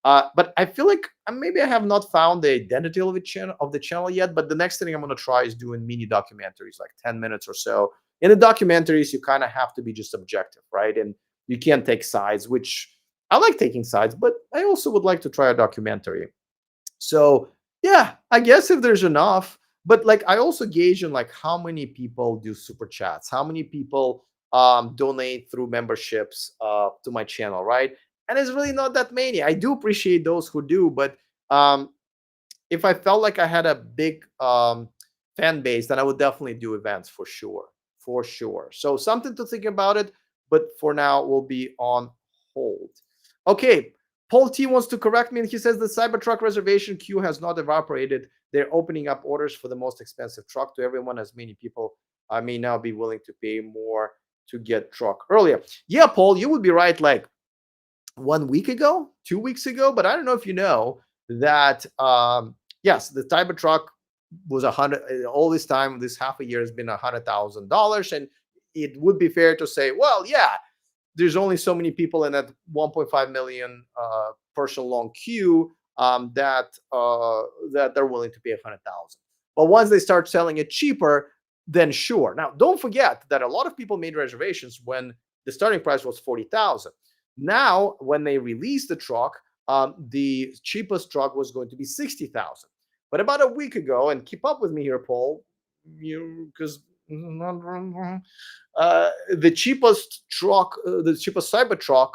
But I feel like maybe I have not found the identity of the channel yet. But the next thing I'm going to try is doing mini documentaries, like 10 minutes or so. In the documentaries, you kind of have to be just objective, right? And you can't take sides, which I like taking sides, but I also would like to try a documentary. So yeah, I guess if there's enough, but like I also gauge in like how many people do super chats, how many people donate through memberships to my channel, right? And it's really not that many. I do appreciate those who do, but um, if I felt like I had a big fan base, then I would definitely do events for sure, for sure. So something to think about it, but for now we'll be on hold. Okay, Paul T wants to correct me, and he says the Cybertruck reservation queue has not evaporated. They're opening up orders for the most expensive truck to everyone, as many people may now be willing to pay more to get truck earlier. Yeah, Paul, you would be right. Like 1 week ago, 2 weeks ago, but I don't know if you know that. Yes, the Cybertruck was 100. All this time, this half a year has been $100,000, and it would be fair to say, well, yeah, there's only so many people in that 1.5 million person long queue that they're willing to pay 100,000. But once they start selling it cheaper, then sure. Now, don't forget that a lot of people made reservations when the starting price was 40,000. Now, when they released the truck, the cheapest truck was going to be 60,000. But about a week ago, and keep up with me here, Paul, because the cheapest truck, the cheapest Cybertruck,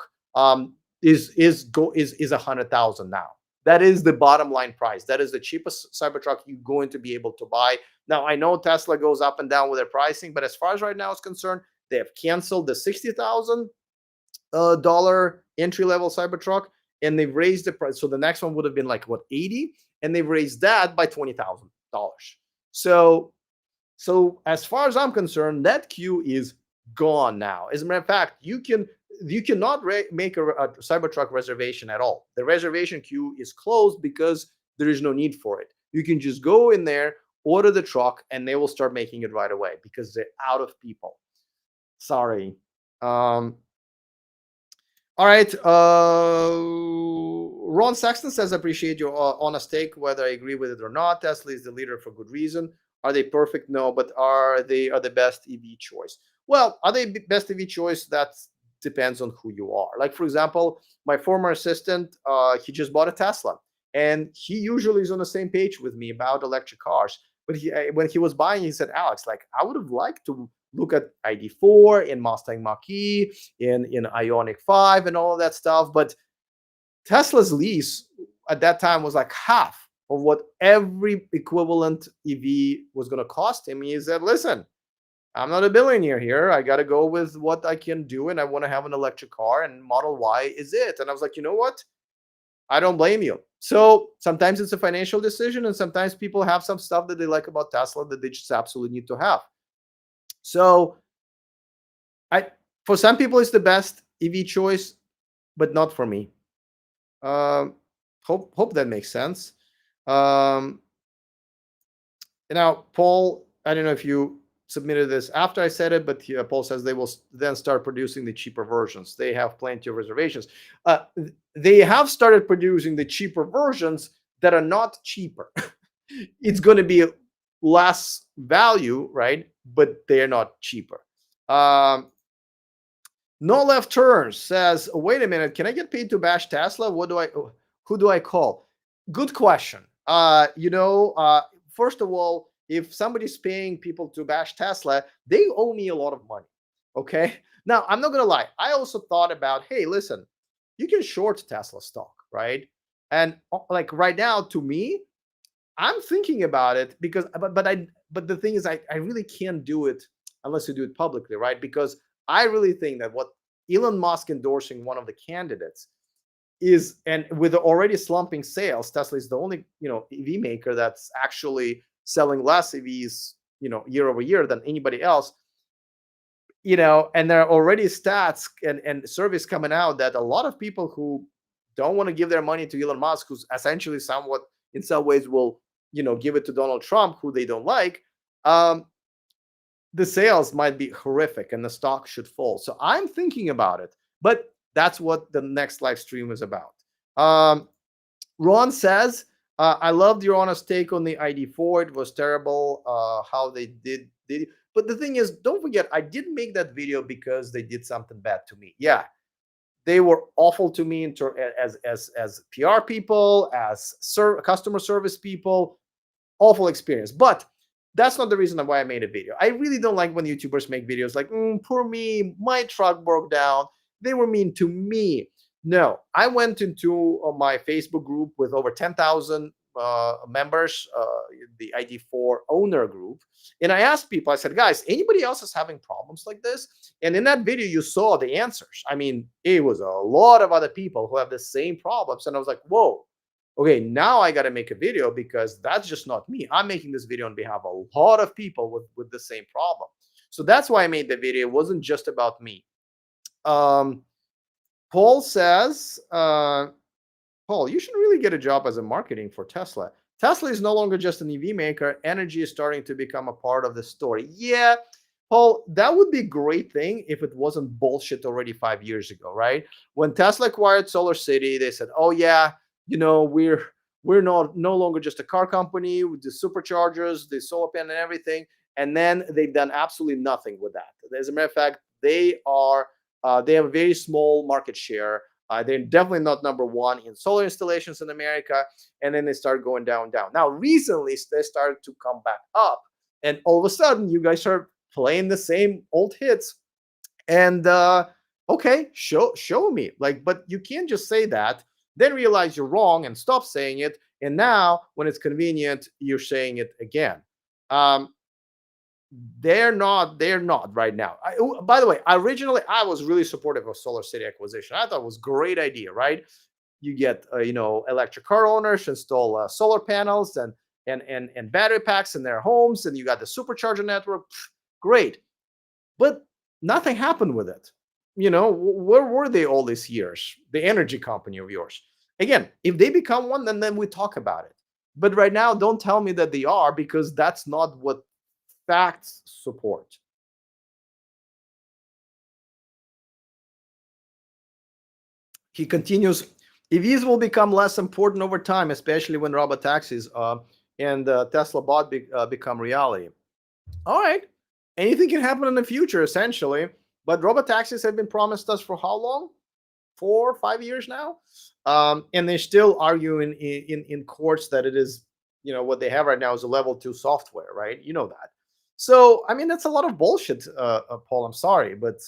is 100,000 now. That is the bottom line price. That is the cheapest Cybertruck you're going to be able to buy. Now I know Tesla goes up and down with their pricing, but as far as right now is concerned, they have canceled the $60,000 entry level Cybertruck, and they've raised the price. So the next one would have been like what 80, and they've raised that by $20,000. So as far as I'm concerned, that queue is gone now. As a matter of fact, you cannot make a Cybertruck reservation at all. The reservation queue is closed because there is no need for it. You can just go in there, order the truck, and they will start making it right away because they're out of people. Sorry. All right. Ron Saxton says, appreciate your honest take, whether I agree with it or not. Tesla is the leader for good reason. Are they perfect? No, but are they the best EV choice? Well, are they best EV choice? That depends on who you are. Like, for example, my former assistant, he just bought a Tesla, and he usually is on the same page with me about electric cars. But when he was buying, he said, Alex, like, I would have liked to look at ID4 in Mustang Mach-E, in Ioniq 5 and all of that stuff. But Tesla's lease at that time was like half of what every equivalent EV was going to cost him. He said, listen, I'm not a billionaire here. I got to go with what I can do, and I want to have an electric car, and Model Y is it. And I was like, you know what? I don't blame you. So sometimes it's a financial decision, and sometimes people have some stuff that they like about Tesla that they just absolutely need to have. So I, for some people, it's the best EV choice, but not for me. Um, hope that makes sense. Um, Now, Paul, I don't know if you submitted this after I said it, but Paul says they will then start producing the cheaper versions. They have plenty of reservations. They have started producing the cheaper versions that are not cheaper. It's going to be less value, right? But they're not cheaper. No Left Turns says, wait a minute, can I get paid to bash Tesla? Who do I call? Good question. First of all, if somebody's paying people to bash Tesla, they owe me a lot of money. Okay. Now, I'm not going to lie. I also thought about, hey, listen, you can short Tesla stock, right? And like right now, to me, I'm thinking about it because, but the thing is, I really can't do it unless you do it publicly, right? Because I really think that what Elon Musk endorsing one of the candidates is, and with already slumping sales, Tesla is the only EV maker that's actually selling less EVs year over year than anybody else. And there are already stats and surveys coming out that a lot of people who don't want to give their money to Elon Musk, who's essentially somewhat in some ways will give it to Donald Trump, who they don't like, the sales might be horrific and the stock should fall. So I'm thinking about it, but that's what the next live stream is about. Ron says, I loved your honest take on the ID4. It was terrible how they did. But the thing is, don't forget, I didn't make that video because they did something bad to me. Yeah, they were awful to me as PR people, as customer service people. Awful experience. But that's not the reason why I made a video. I really don't like when YouTubers make videos like, poor me, my truck broke down. They were mean to me. No, I went into my Facebook group with over 10,000 members, the ID4 owner group. And I asked people, I said, guys, anybody else is having problems like this? And in that video, you saw the answers. I mean, it was a lot of other people who have the same problems. And I was like, whoa, okay, now I got to make a video because that's just not me. I'm making this video on behalf of a lot of people with the same problem. So that's why I made the video. It wasn't just about me. Paul says, Paul, you should really get a job as a marketing for Tesla. Tesla is no longer just an EV maker. Energy is starting to become a part of the story. Yeah, Paul, that would be a great thing if it wasn't bullshit already 5 years ago, right? When Tesla acquired Solar City, they said, oh yeah, we're no longer just a car company with the superchargers, the solar panel and everything. And then they've done absolutely nothing with that. As a matter of fact, they have a very small market share. They're definitely not number one in solar installations in America. And then they start going down. Now, recently, they started to come back up. And all of a sudden, you guys are playing the same old hits. And okay, show me. But you can't just say that, then realize you're wrong and stop saying it. And now, when it's convenient, you're saying it again. They're not right now. By the way, originally I was really supportive of Solar City acquisition. I thought it was a great idea, right? You get electric car owners install solar panels and battery packs in their homes, and you got the supercharger network. Great, but nothing happened with it. Where were they all these years? The energy company of yours. Again, if they become one, then we talk about it. But right now, don't tell me that they are, because that's not what facts support. He continues, EVs will become less important over time, especially when robotaxis and Tesla bot become reality. All right. Anything can happen in the future, essentially. But robotaxis have been promised us for how long? 4 or 5 years now. And they're still arguing in courts that it is, what they have right now is a level 2 software, right? You know that. So, I mean, that's a lot of bullshit, Paul. I'm sorry, but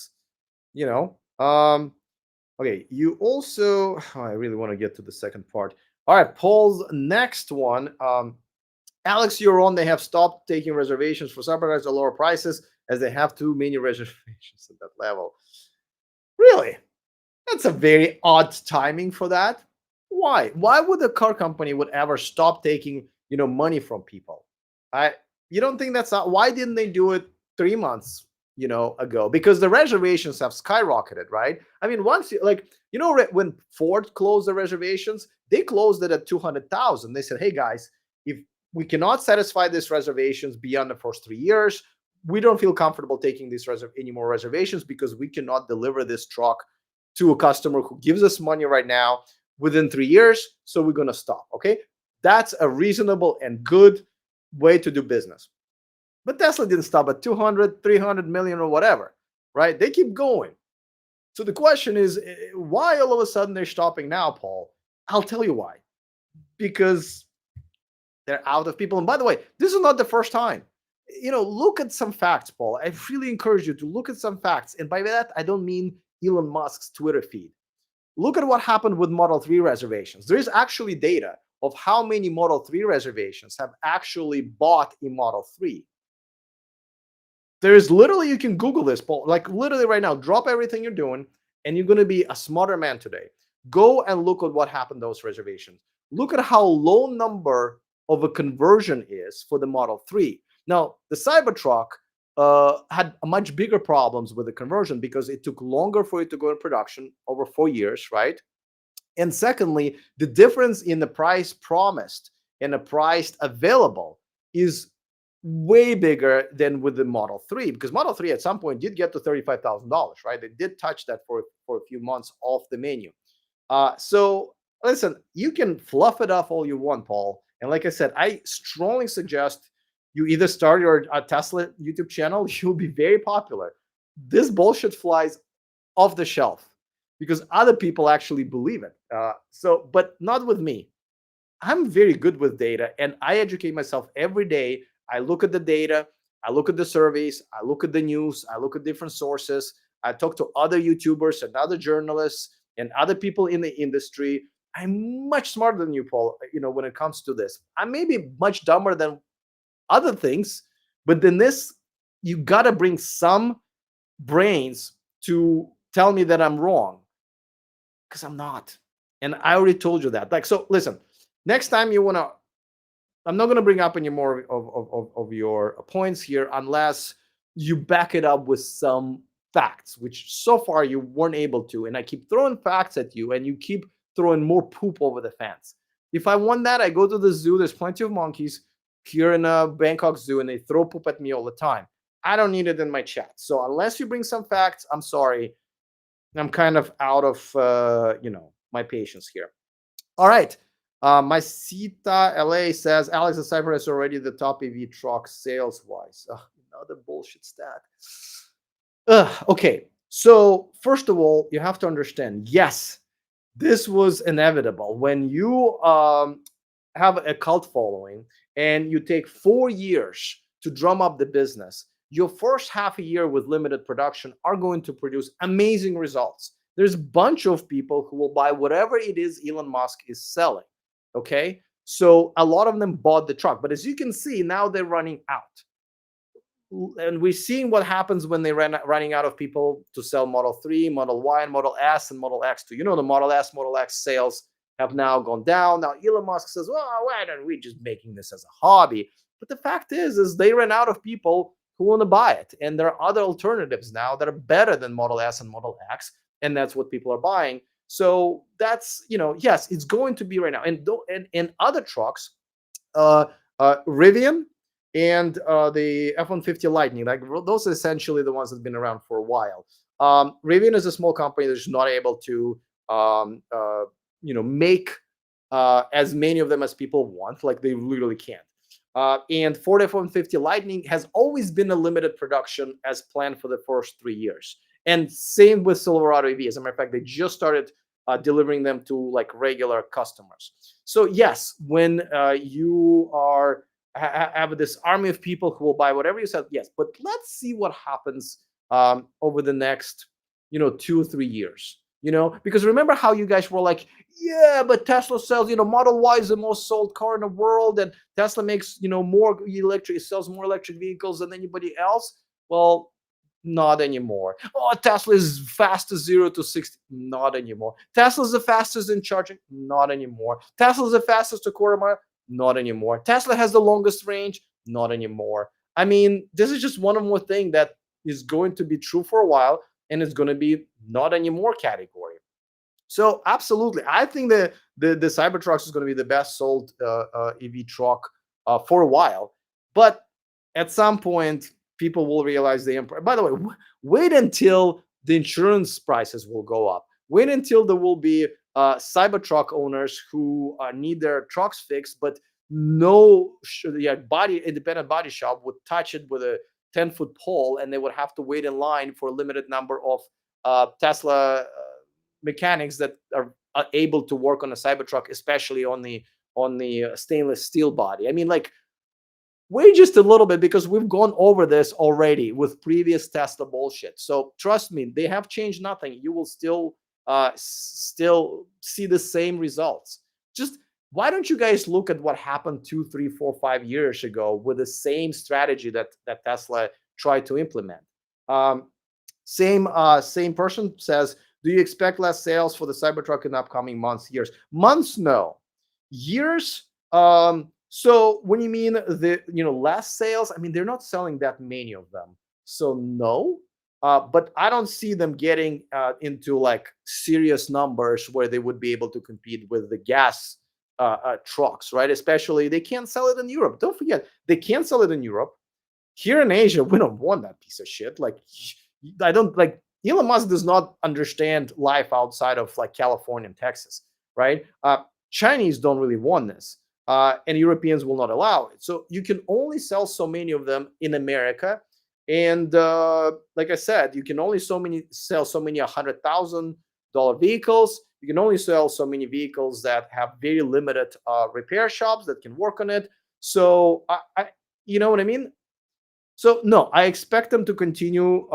okay. You also, I really want to get to the second part. All right, Paul's next one. Alex, you're on. They have stopped taking reservations for submarines at lower prices as they have too many reservations at that level. Really? That's a very odd timing for that. Why would the car company would ever stop taking, money from people? I You don't think that's not why didn't they do it 3 months, ago? Because the reservations have skyrocketed, right? I mean, once you like, when Ford closed the reservations, they closed it at 200,000. They said, hey guys, if we cannot satisfy these reservations beyond the first 3 years, we don't feel comfortable taking any more reservations because we cannot deliver this truck to a customer who gives us money right now within 3 years. So we're going to stop. Okay. That's a reasonable and good way to do business. But Tesla didn't stop at 200, 300 million or whatever, right? They keep going. So the question is, why all of a sudden they're stopping now, Paul? I'll tell you why. Because they're out of people. And by the way, this is not the first time. Look at some facts, Paul. I really encourage you to look at some facts. And by that, I don't mean Elon Musk's Twitter feed. Look at what happened with Model 3 reservations. There is actually data of how many Model 3 reservations have actually bought a Model 3. There is literally, you can Google this, Paul, like literally right now, drop everything you're doing, and you're going to be a smarter man today. Go and look at what happened to those reservations. Look at how low number of a conversion is for the Model 3. Now, the Cybertruck had much bigger problems with the conversion because it took longer for it to go in production, over 4 years, right? And secondly, the difference in the price promised and the price available is way bigger than with the Model 3, because Model 3 at some point did get to $35,000, right? They did touch that for a few months off the menu. So listen, you can fluff it up all you want, Paul. And like I said, I strongly suggest you either start your Tesla YouTube channel, you'll be very popular. This bullshit flies off the shelf because other people actually believe it. But not with me. I'm very good with data and I educate myself every day. I look at the data, I look at the surveys, I look at the news, I look at different sources. I talk to other YouTubers and other journalists and other people in the industry. I'm much smarter than you, Paul, when it comes to this. I may be much dumber than other things, but then this, you got to bring some brains to tell me that I'm wrong, because I'm not. And I already told you that. So listen, next time you want to, I'm not going to bring up any more of your points here unless you back it up with some facts, which so far you weren't able to. And I keep throwing facts at you and you keep throwing more poop over the fence. If I want that, I go to the zoo. There's plenty of monkeys here in a Bangkok zoo and they throw poop at me all the time. I don't need it in my chat. So unless you bring some facts, I'm sorry. I'm kind of out of, my patience here. All right. My Sita LA says, Alex, the Cyber is already the top EV truck sales-wise. Another bullshit stat. Okay. So first of all, you have to understand, yes, this was inevitable. When you have a cult following and you take 4 years to drum up the business, your first half a year with limited production are going to produce amazing results. There's a bunch of people who will buy whatever it is Elon Musk is selling. Okay. So a lot of them bought the truck, but as you can see, now they're running out. And we're seeing what happens when they running out of people to sell Model 3, Model Y, and Model S and Model X too. The Model S, Model X sales have now gone down. Now Elon Musk says, well, why don't we just making this as a hobby? But the fact is they ran out of people who want to buy it. And there are other alternatives now that are better than Model S and Model X. And that's what people are buying. So that's, yes, it's going to be right now. And other trucks, Rivian and the F-150 Lightning, like those are essentially the ones that have been around for a while. Rivian is a small company that's not able to, make as many of them as people want, like they literally can't. And Ford F-150 Lightning has always been a limited production as planned for the first 3 years. And same with Silverado EV. As a matter of fact, they just started delivering them to like regular customers. So yes, when you are have this army of people who will buy whatever you said, yes. But let's see what happens over the next, 2 or 3 years. Because remember how you guys were like, yeah, but Tesla sells, Model Y is the most sold car in the world, and Tesla makes, more electric, sells more electric vehicles than anybody else. Well, Not anymore. Oh, Tesla is fastest 0 to 60. Not anymore. Tesla's the fastest in charging. Not anymore. Tesla's the fastest to quarter mile. Not anymore. Tesla has the longest range. Not anymore. I mean, this is just one more thing that is going to be true for a while, and it's going to be not anymore category. So absolutely, I think the Cybertruck is going to be the best sold EV truck for a while. But at some point, people will realize the impact. By the way, wait until the insurance prices will go up. Wait until there will be Cybertruck owners who need their trucks fixed, but no body independent body shop would touch it with a 10-foot pole, and they would have to wait in line for a limited number of Tesla mechanics that are able to work on a Cybertruck, especially on the stainless steel body. I mean, like, wait just a little bit, because we've gone over this already with previous Tesla bullshit. So trust me, they have changed nothing. You will still see the same results. Just why don't you guys look at what happened 2, 3, 4, 5 years ago with the same strategy that Tesla tried to implement? Same person says, do you expect less sales for the Cybertruck in the upcoming months, years? Months, no. Years. So when you mean the less sales, I mean, they're not selling that many of them. So no. But I don't see them getting into like serious numbers where they would be able to compete with the gas trucks, right? Especially they can't sell it in Europe. Don't forget, they can't sell it in Europe. Here in Asia, we don't want that piece of shit. Like, I don't like Elon Musk does not understand life outside of like California and Texas, right? Chinese don't really want this, and Europeans will not allow it. So you can only sell so many of them in America, and like I said, you can only sell so many $100,000 vehicles. You can only sell so many vehicles that have very limited repair shops that can work on it. So you know what I mean? So no, I expect them to continue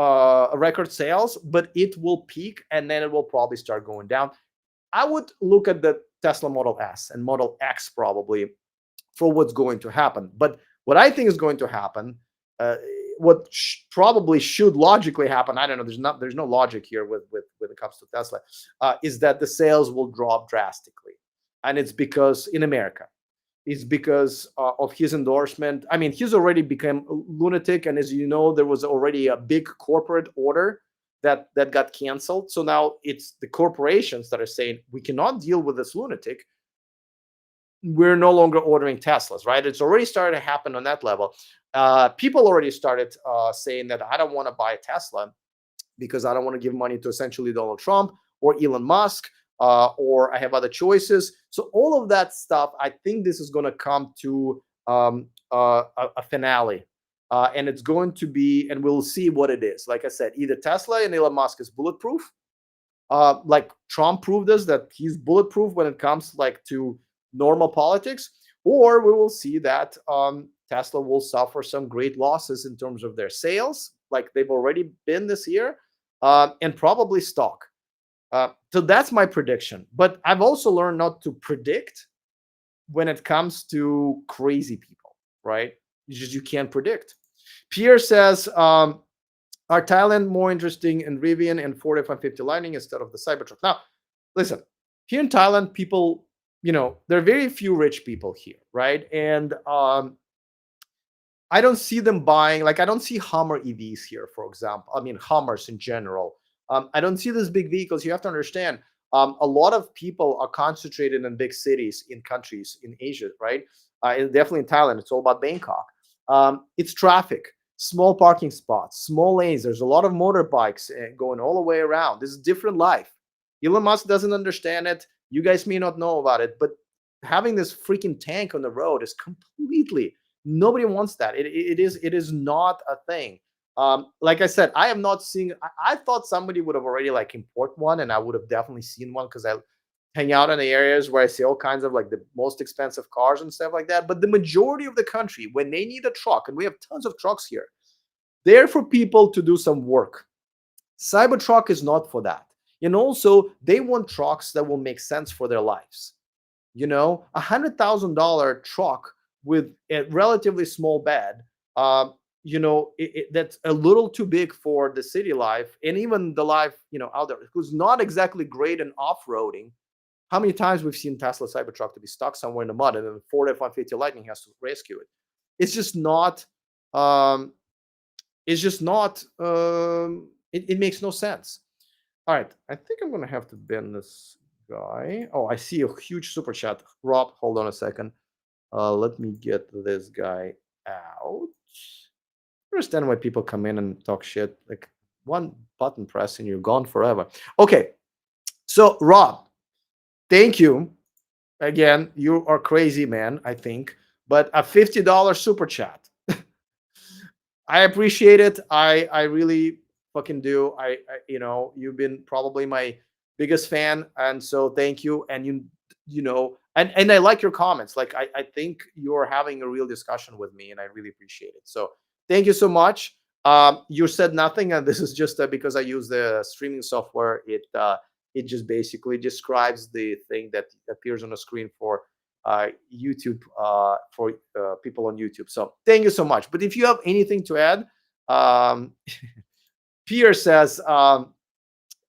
record sales, but it will peak and then it will probably start going down. I would look at the Tesla Model S and Model X probably for what's going to happen. But what I think is going to happen, what probably should logically happen, I don't know. There's no logic here with when it comes to Tesla, is that the sales will drop drastically, and it's because in America. Is because of his endorsement. I mean, he's already become a lunatic, and as you know, there was already a big corporate order that got canceled. So now it's the corporations that are saying we cannot deal with this lunatic. We're no longer ordering Teslas, right? It's already started to happen on that level. People already started saying that I don't want to buy a Tesla because I don't want to give money to essentially Donald Trump or Elon Musk. Or I have other choices. So all of that stuff, I think this is going to come to a finale. And it's going to be, and we'll see what it is. Like I said, either Tesla and Elon Musk is bulletproof. Like Trump proved us that he's bulletproof when it comes like to normal politics. Or we will see that Tesla will suffer some great losses in terms of their sales, like they've already been this year, and probably stock. So that's my prediction. But I've also learned not to predict when it comes to crazy people, right? You can't predict. Pierre says, are Thailand more interesting in Rivian and Ford F-150 Lightning instead of the Cybertruck? Now, listen, here in Thailand, people, there are very few rich people here, right? And I don't see them buying, like I don't see Hummer EVs here, for example. I mean, Hummers in general. I don't see these big vehicles. You have to understand, a lot of people are concentrated in big cities in countries in Asia, right? And definitely in Thailand, it's all about Bangkok. It's traffic, small parking spots, small lanes. There's a lot of motorbikes going all the way around. This is different life. Elon Musk doesn't understand it. You guys may not know about it, but having this freaking tank on the road is completely, nobody wants that. It is not a thing. Like I said, I have not seen. I thought somebody would have already like import one, and I would have definitely seen one because I hang out in the areas where I see all kinds of like the most expensive cars and stuff like that. But the majority of the country, when they need a truck, and we have tons of trucks here, they're for people to do some work. Cybertruck is not for that, and also they want trucks that will make sense for their lives. $100,000 truck with a relatively small bed. that's a little too big for the city life, and even the life, out there, who's not exactly great in off-roading. How many times we've seen Tesla Cybertruck to be stuck somewhere in the mud, and then Ford F-150 Lightning has to rescue it. It's just not. Um, it's just not. It makes no sense. All right, I think I'm gonna have to bend this guy. Oh, I see a huge super chat. Rob, hold on a second. Let me get this guy out. I understand why people come in and talk shit. Like one button press and you're gone forever. Okay, so Rob, thank you again. You are crazy, man. I think, but a $50 super chat. I appreciate it. I really fucking do. You've been probably my biggest fan, and so thank you. And and I like your comments. Like I think you're having a real discussion with me, and I really appreciate it. So thank you so much. You said nothing, and this is just because I use the streaming software. It just basically describes the thing that appears on the screen for YouTube, for people on YouTube. So thank you so much. But if you have anything to add, um, Pierre says,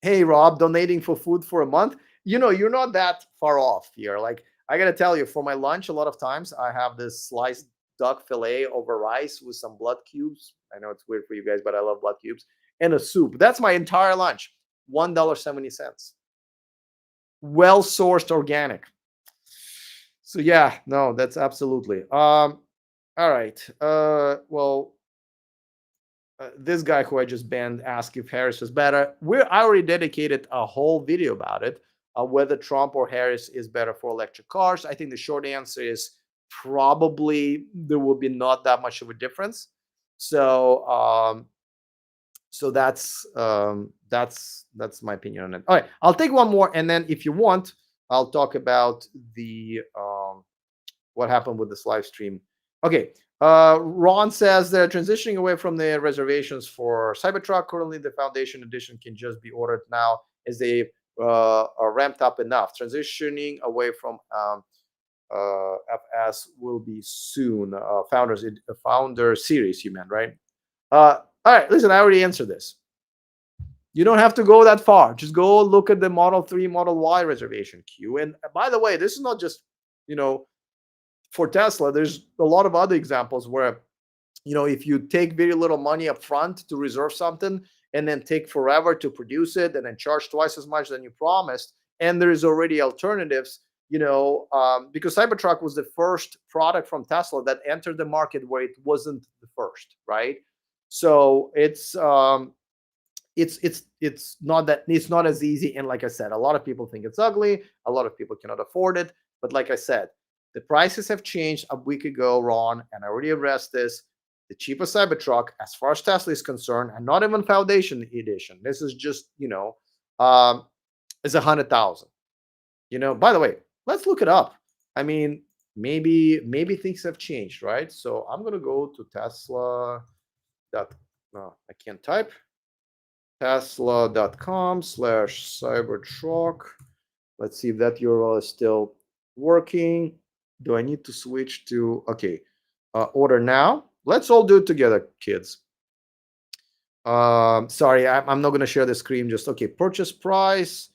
"Hey Rob, donating for food for a month. You're not that far off here. Like I gotta tell you, for my lunch, a lot of times I have this sliced duck fillet over rice with some blood cubes. I know it's weird for you guys, but I love blood cubes and a soup. That's my entire lunch. $1.70. Well sourced, organic. So yeah, no, that's absolutely. All right. Well, this guy who I just banned asked if Harris was better. I already dedicated a whole video about it, whether Trump or Harris is better for electric cars. I think the short answer is probably there will be not that much of a difference. So, that's my opinion on it. All right, I'll take one more, and then if you want, I'll talk about the what happened with this live stream. Okay. Ron says they're transitioning away from the reservations for Cybertruck. Currently, the Foundation Edition can just be ordered now as they are ramped up enough. Transitioning away from FS will be soon. Founder series, you meant, right? All right, listen, I already answered this. You don't have to go that far. Just go look at the Model 3, Model Y reservation queue. And by the way, this is not just, for Tesla. There's a lot of other examples where, if you take very little money up front to reserve something and then take forever to produce it and then charge twice as much than you promised, and there is already alternatives, because Cybertruck was the first product from Tesla that entered the market where it wasn't the first, right? So it's not as easy. And like I said, a lot of people think it's ugly. A lot of people cannot afford it. But like I said, the prices have changed a week ago, Ron, and I already addressed this. The cheapest Cybertruck, as far as Tesla is concerned, and not even Foundation Edition. This is just, is 100,000. By the way, let's look it up. I mean, maybe things have changed, right? So I'm gonna go to Tesla. No, I can't type. Tesla.com/Cybertruck. Let's see if that URL is still working. Do I need to switch to, okay, order now? Let's all do it together, kids. Sorry, I'm not going to share the screen. Just, okay, purchase price.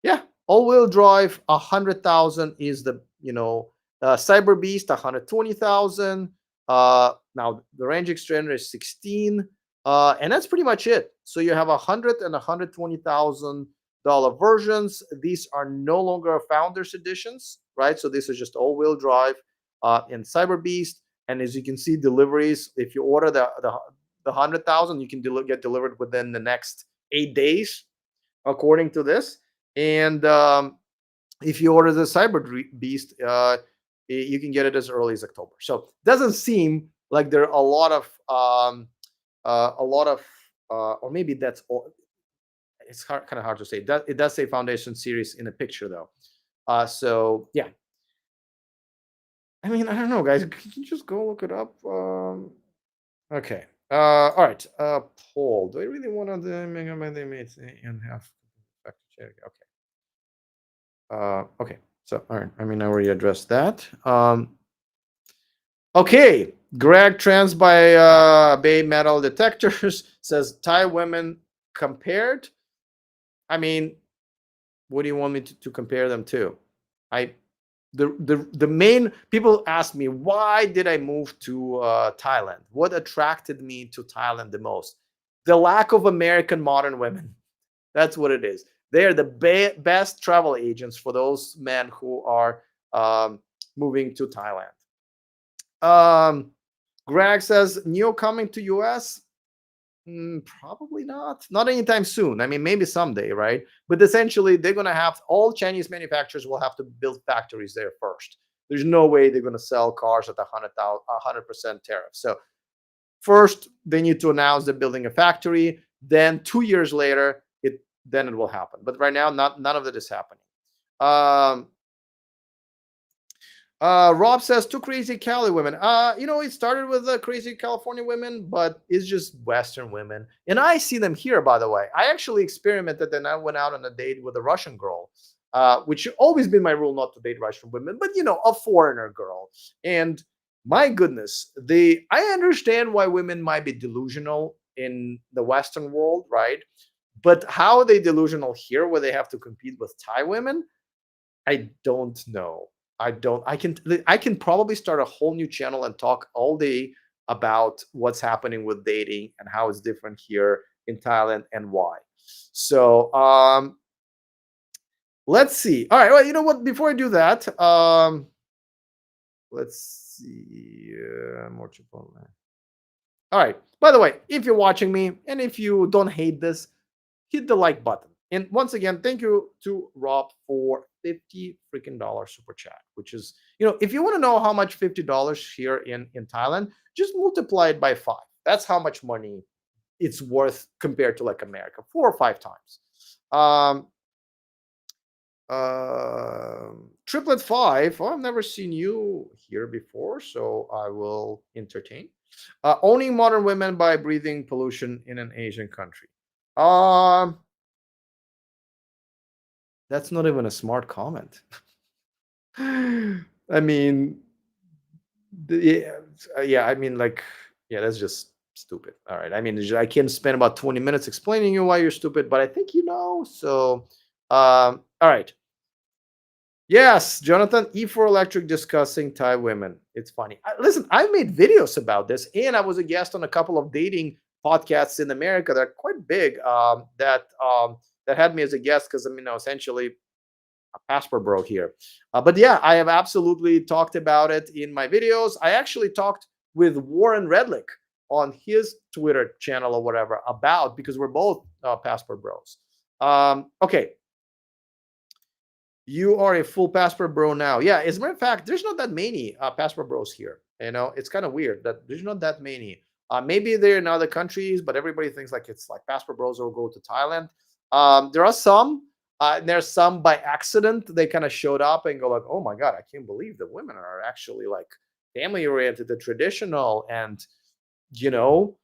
Yeah, all-wheel drive, 100,000 is the, Cyber Beast, 120,000. Now the range extender is 16. And that's pretty much it. So you have 100 and 120,000 dollar versions. These are no longer founders editions, right? So this is just all-wheel drive in Cyber Beast. And as you can see, deliveries, if you order the 100,000, you can get delivered within the next 8 days, according to this. And if you order the Cyber Beast, you can get it as early as October. So it doesn't seem like there are a lot of or maybe that's all. It's kind of hard to say. It does say Foundation series in the picture though. So yeah. I mean, I don't know, guys. Can you just go look it up? Okay. All right. Paul, do I really want to and have fact check? Okay. Okay. So all right. I mean, I already addressed that. Okay. Greg Trans by Bay Metal Detectors says Thai women compared. I mean, what do you want me to compare them to? I the main people ask me, why did I move to Thailand? What attracted me to Thailand the most? The lack of American modern women. That's what it is. They are the best travel agents for those men who are moving to Thailand. Um, Greg says, Neo coming to US? Probably not. Not anytime soon. I mean, maybe someday, right? But essentially, they're going to have all Chinese manufacturers will have to build factories there first. There's no way they're going to sell cars at 100% tariff. So first, they need to announce they're building a factory. Then 2 years later, it will happen. But right now, none of that is happening. Um, Rob says two crazy Cali women. It started with crazy California women, but it's just Western women, and I see them here. By the way, I actually experimented, and I went out on a date with a Russian girl, which always been my rule not to date Russian women, but a foreigner girl. And my goodness, I understand why women might be delusional in the Western world, right? But how are they delusional here, where they have to compete with Thai women? I don't know. I don't. I can probably start a whole new channel and talk all day about what's happening with dating and how it's different here in Thailand and why. So let's see. All right. Well, you know what? Before I do that, let's see. More Chipotle. All right. By the way, if you're watching me and if you don't hate this, hit the like button. And once again, thank you to Rob for 50 freaking dollar super chat, which is, if you want to know how much $50 here in Thailand, just multiply it by 5. That's how much money it's worth compared to like America, 4 or 5 times. Um, Triplet 5. Oh, I've never seen you here before, so I will entertain. Owning modern women by breathing pollution in an Asian country. Um, That's not even a smart comment. I mean, yeah, yeah. I mean, like, yeah, that's just stupid. All right. I mean, I can spend about 20 minutes explaining you why you're stupid, but I think you know. So, all right. Yes, Jonathan, E4 Electric discussing Thai women. It's funny. Listen, I made videos about this, and I was a guest on a couple of dating podcasts in America that are quite big. That had me as a guest because essentially a passport bro here. But yeah, I have absolutely talked about it in my videos. I actually talked with Warren Redlick on his Twitter channel or whatever about, because we're both passport bros. Okay, you are a full passport bro now. Yeah, as a matter of fact, there's not that many passport bros here. It's kind of weird that there's not that many. Maybe they're in other countries, but everybody thinks like it's like passport bros will go to Thailand. There are some. There's some by accident. They kind of showed up and go like, "Oh my god, I can't believe the women are actually like family oriented and traditional, and you know,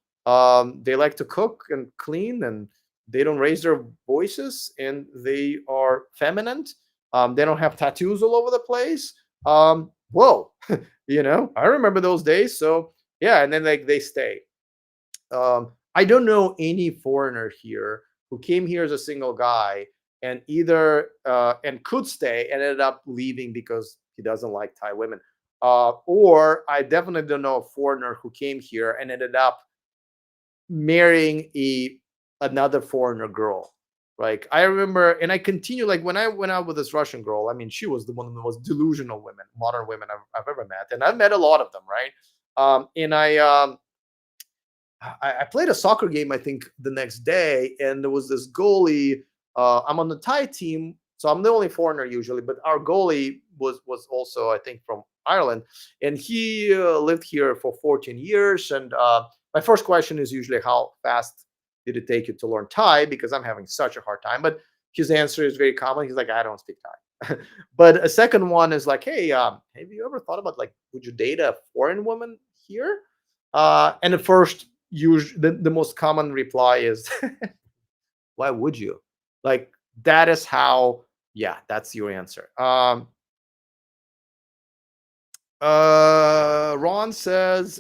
they like to cook and clean, and they don't raise their voices, and they are feminine. They don't have tattoos all over the place. Whoa, I remember those days. So yeah, and then like they stay. I don't know any foreigner here who came here as a single guy and either and could stay and ended up leaving because he doesn't like Thai women. Or I definitely don't know a foreigner who came here and ended up marrying another foreigner girl. Like I remember, and I continue like when I went out with this Russian girl. I mean, she was one of the most delusional women, modern women I've ever met, and I've met a lot of them, right? And I played a soccer game, I think, the next day, and there was this goalie. I'm on the Thai team, so I'm the only foreigner usually, but our goalie was also, I think, from Ireland, and he lived here for 14 years. And my first question is usually, how fast did it take you to learn Thai? Because I'm having such a hard time. But his answer is very common. He's like, I don't speak Thai. But a second one is like, hey, have you ever thought about like, would you date a foreign woman here? And the first the most common reply is why would you, like, that is how, yeah, that's your answer. Ron says,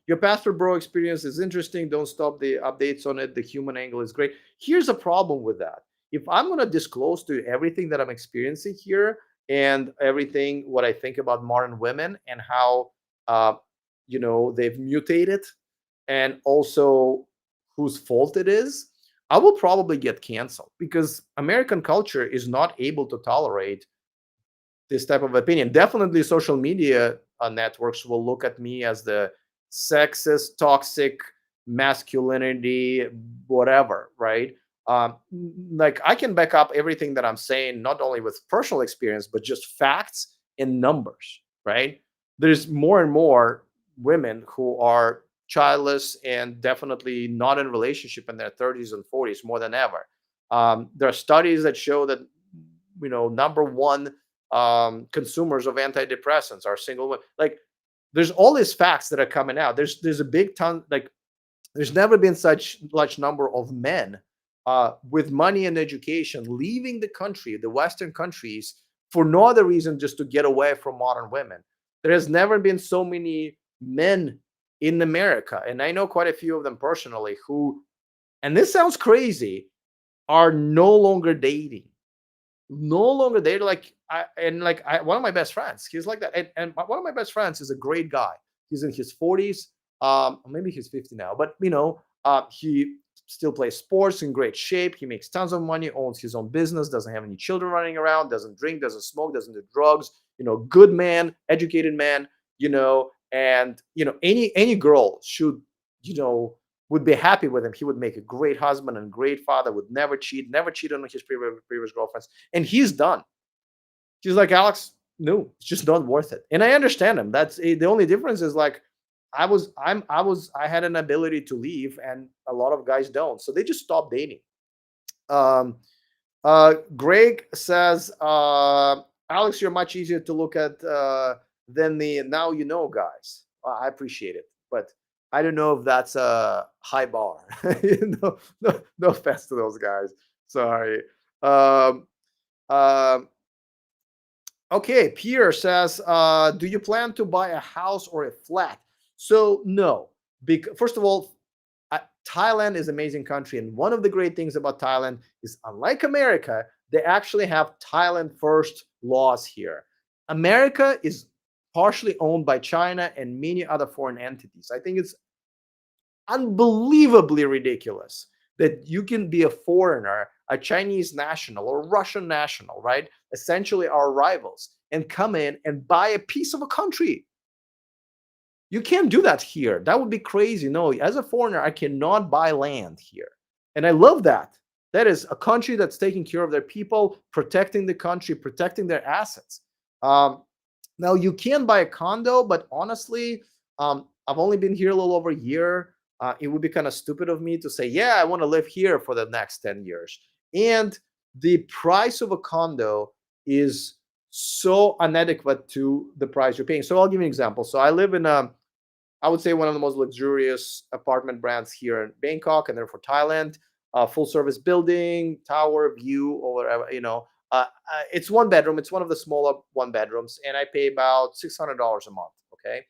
your Pastor Bro experience is interesting. Don't stop the updates on it. The human angle is great. Here's a problem with that. If I'm going to disclose to you everything that I'm experiencing here and everything what I think about modern women and how, uh, they've mutated and also whose fault it is, I will probably get canceled because American culture is not able to tolerate this type of opinion. Definitely, social media networks will look at me as the sexist, toxic, masculinity, whatever, right? Like I can back up everything that I'm saying, not only with personal experience, but just facts and numbers, right? There's more and more women who are childless and definitely not in relationship in their 30s and 40s more than ever. There are studies that show that number one consumers of antidepressants are single women. Like there's all these facts that are coming out. There's a big ton. Like there's never been such large number of men with money and education leaving the country, the Western countries, for no other reason just to get away from modern women. There has never been so many men in America, and I know quite a few of them personally who, and this sounds crazy, are no longer dating, no longer they're like one of my best friends, he's like that, and one of my best friends is a great guy. He's in his 40s, maybe he's 50 now, but he still plays sports, in great shape, he makes tons of money, owns his own business, doesn't have any children running around, doesn't drink, doesn't smoke, doesn't do drugs, good man, educated man, and any girl should, you know would be happy with him. He would make a great husband and great father, would never cheat on his previous girlfriends. And he's done. She's like, Alex, no, it's just not worth it. And I understand him. That's the only difference is like, I had an ability to leave and a lot of guys don't. So they just stop dating. Um, Greg says, Alex, you're much easier to look at than the now guys. I appreciate it, but I don't know if that's a high bar. No offense to those guys. Sorry. Um, um, okay, Pierre says, do you plan to buy a house or a flat? So no, because first of all, Thailand is an amazing country, and one of the great things about Thailand is, unlike America, they actually have Thailand first laws here. America is partially owned by China and many other foreign entities. I think it's unbelievably ridiculous that you can be a foreigner, a Chinese national or Russian national, right? Essentially our rivals, and come in and buy a piece of a country. You can't do that here. That would be crazy. No, as a foreigner, I cannot buy land here. And I love that. That is a country that's taking care of their people, protecting the country, protecting their assets. Now, you can buy a condo, but honestly, I've only been here a little over a year. It would be kind of stupid of me to say, yeah, I want to live here for the next 10 years. And the price of a condo is so inadequate to the price you're paying. So I'll give you an example. So I live in I would say one of the most luxurious apartment brands here in Bangkok and therefore Thailand. Full service building, tower view, or whatever. It's one bedroom. It's one of the smaller one bedrooms, and I pay about $600 a month. Okay.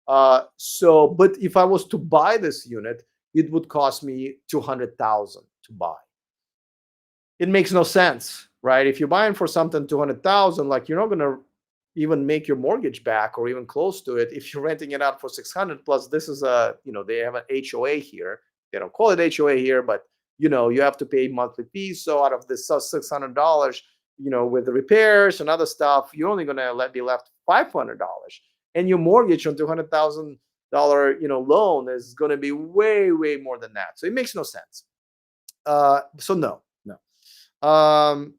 But if I was to buy this unit, it would cost me 200,000 to buy. It makes no sense, right? If you're buying for something 200,000, like you're not gonna even make your mortgage back or even close to it if you're renting it out for 600. Plus, this is they have an HOA here. They don't call it HOA here, but you have to pay monthly fees. So out of this $600, with the repairs and other stuff, you're only gonna be left $500, and your mortgage on $200,000 loan is gonna be way more than that. So it makes no sense. So no. Um,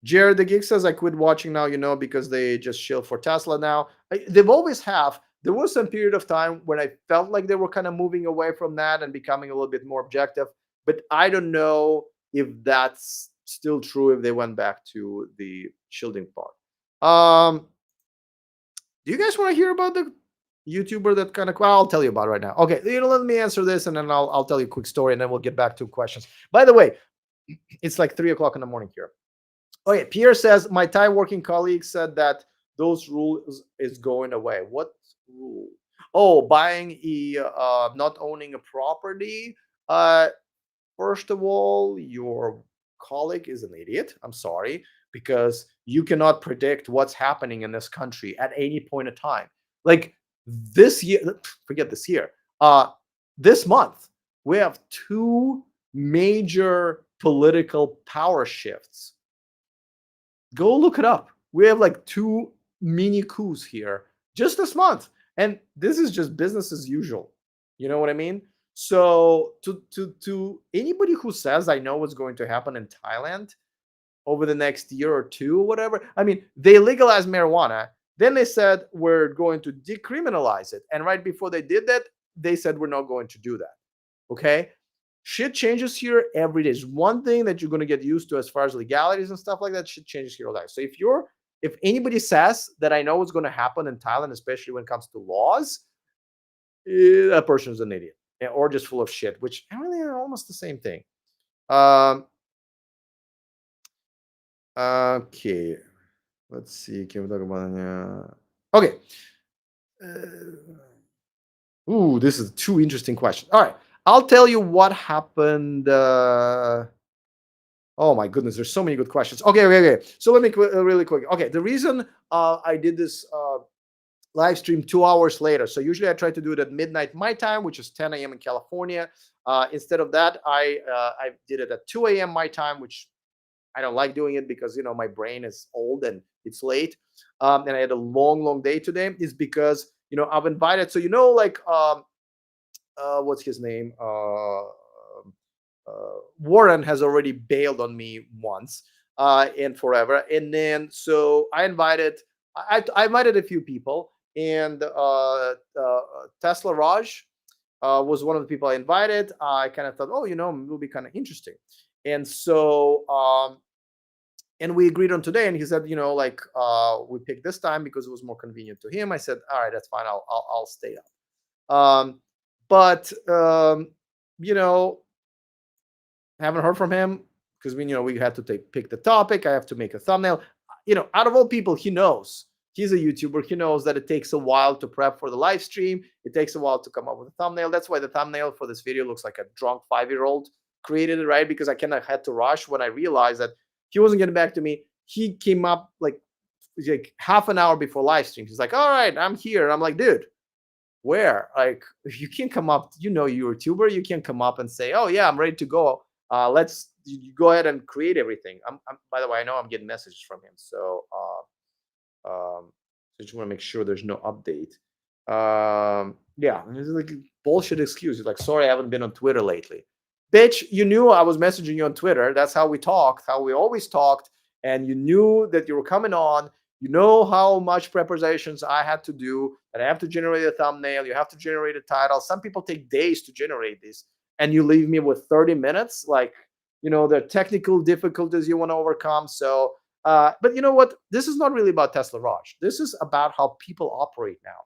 Jared the Geek says, I quit watching now, because they just shill for Tesla now. They've always have. There was some period of time when I felt like they were kind of moving away from that and becoming a little bit more objective. But I don't know if that's still true if they went back to the shielding part. Do you guys want to hear about the YouTuber that kind of? Well, I'll tell you about it right now. Okay, let me answer this, and then I'll tell you a quick story, and then we'll get back to questions. By the way, it's like 3 o'clock in the morning here. Okay, Pierre says, my Thai working colleague said that those rules is going away. What rule? Oh, buying a not owning a property. Uh, First of all, your colleague is an idiot. I'm sorry, because you cannot predict what's happening in this country at any point in time. Like this year, forget this year. Uh, this month, we have two major political power shifts. Go look it up. We have like two mini coups here just this month, and this is just business as usual. You know what I mean? So to anybody who says I know what's going to happen in Thailand over the next year or two or whatever, I mean, they legalized marijuana. Then they said we're going to decriminalize it, and right before they did that, they said we're not going to do that. Okay, shit changes here every day. There's one thing that you're going to get used to as far as legalities and stuff like that. Shit changes here all day. So if anybody says that I know what's going to happen in Thailand, especially when it comes to laws, that person is an idiot, or just full of shit, which really are almost the same thing. Um, okay, let's see. Can we talk about? Okay. Ooh, this is two interesting questions. All right, I'll tell you what happened. Oh my goodness, there's so many good questions. Okay. So let me really quick. Okay, the reason I did this live stream 2 hours later. So usually I try to do it at midnight my time, which is 10 a.m. in California. Instead of that, I did it at 2 a.m. my time, which I don't like doing it because my brain is old and it's late. And I had a long day today. Is because I've invited. So like what's his name? Warren has already bailed on me once and forever. And then so I invited a few people, and Tesla Raj was one of the people I invited. I kind of thought, oh, it will be kind of interesting. And so and we agreed on today, and he said, like we picked this time because it was more convenient to him. I said, all right, that's fine. I'll stay up. But you know, haven't heard from him because we had to pick the topic. I have to make a thumbnail. Out of all people, he knows he's a YouTuber. He knows that it takes a while to prep for the live stream. It takes a while to come up with a thumbnail. That's why the thumbnail for this video looks like a drunk 5-year-old created it, right? Because I kind of had to rush when I realized that he wasn't getting back to me. He came up like half an hour before live stream. He's like, "All right, I'm here." I'm like, "Dude, where? Like, you can't come up. You're a YouTuber. You can't come up and say, 'Oh yeah, I'm ready to go.' Let's you go ahead and create everything." By the way, I know I'm getting messages from him, so so just want to make sure there's no update. Yeah, this is like a bullshit excuse. He's like, "Sorry, I haven't been on Twitter lately." Bitch, you knew I was messaging you on Twitter. That's how we talked, how we always talked, and you knew that you were coming on. You know how much preparations I had to do, that I have to generate a thumbnail, you have to generate a title. Some people take days to generate this, and you leave me with 30 minutes. Like, the technical difficulties you want to overcome. So, but you know what? This is not really about Tesla Raj. This is about how people operate now.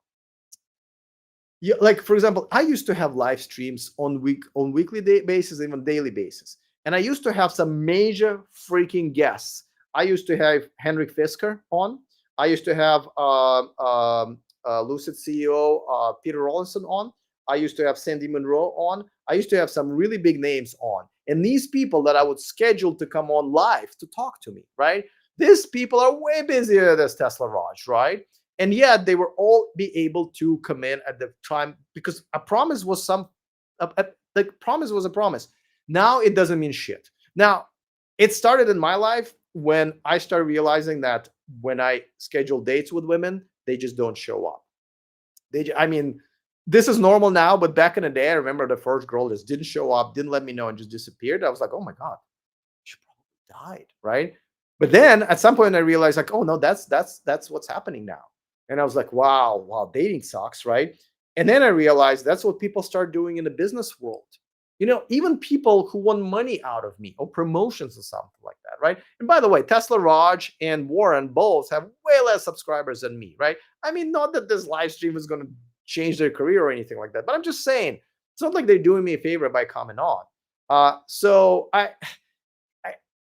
Yeah, like for example, I used to have live streams on weekly basis, even daily basis, and I used to have some major freaking guests. I used to have Henrik Fisker on. I used to have Lucid CEO Peter Rawlinson on. I used to have Sandy Monroe on. I used to have some really big names on, and these people that I would schedule to come on live to talk to me, right? These people are way busier than Tesla Raj, right? And yet they were all be able to come in at the time because a promise was the promise was a promise. Now it doesn't mean shit. Now it started in my life when I started realizing that when I schedule dates with women, they just don't show up. I mean, this is normal now, but back in the day, I remember the first girl just didn't show up, didn't let me know, and just disappeared. I was like, oh my god, she probably died, right? But then at some point I realized, like, oh no, that's what's happening now. And I was like, wow, dating sucks, right? And then I realized that's what people start doing in the business world. Even people who want money out of me or promotions or something like that, right? And by the way, Tesla Raj and Warren both have way less subscribers than me, right? I mean, not that this live stream is going to change their career or anything like that, but I'm just saying it's not like they're doing me a favor by coming on. So I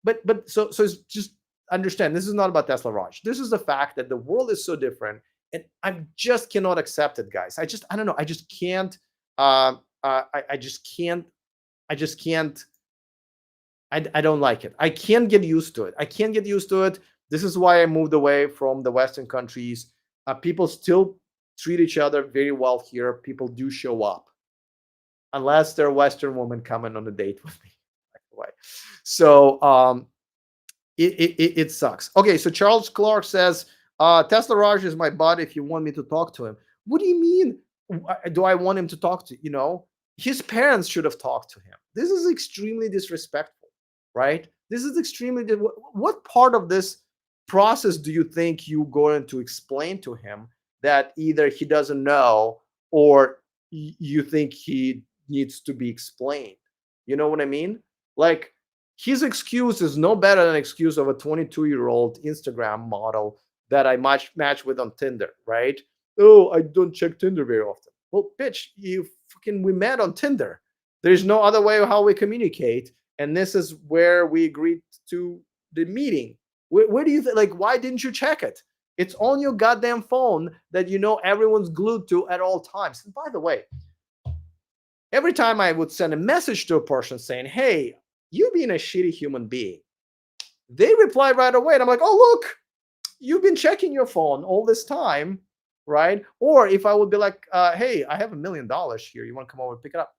but so it's just understand, this is not about Tesla, Raj. This is the fact that the world is so different, and I just cannot accept it, guys. I don't know. I just can't. I just can't. I just can't. I don't like it. I can't get used to it. I can't get used to it. This is why I moved away from the Western countries. People still treat each other very well here. People do show up, unless they're Western women coming on a date with me. By the way, so it sucks. Okay, so Charles Clark says, Tesla Raj is my bot if you want me to talk to him. What do you mean? Do I want him to talk to? His parents should have talked to him. This is extremely disrespectful, right? This is extremely. What part of this process do you think you're going to explain to him that either he doesn't know, or you think he needs to be explained? You know what I mean? Like, his excuse is no better than excuse of a 22-year-old Instagram model that I match with on Tinder, right? Oh, I don't check Tinder very often. Well, bitch, we met on Tinder. There's no other way of how we communicate, and this is where we agreed to the meeting. Where do you think? Like, why didn't you check it? It's on your goddamn phone that everyone's glued to at all times. And by the way, every time I would send a message to a person saying, "Hey, you being a shitty human being," they reply right away. And I'm like, "Oh, look, you've been checking your phone all this time," right? Or if I would be like, "Hey, I have $1,000,000 here. You want to come over and pick it up?"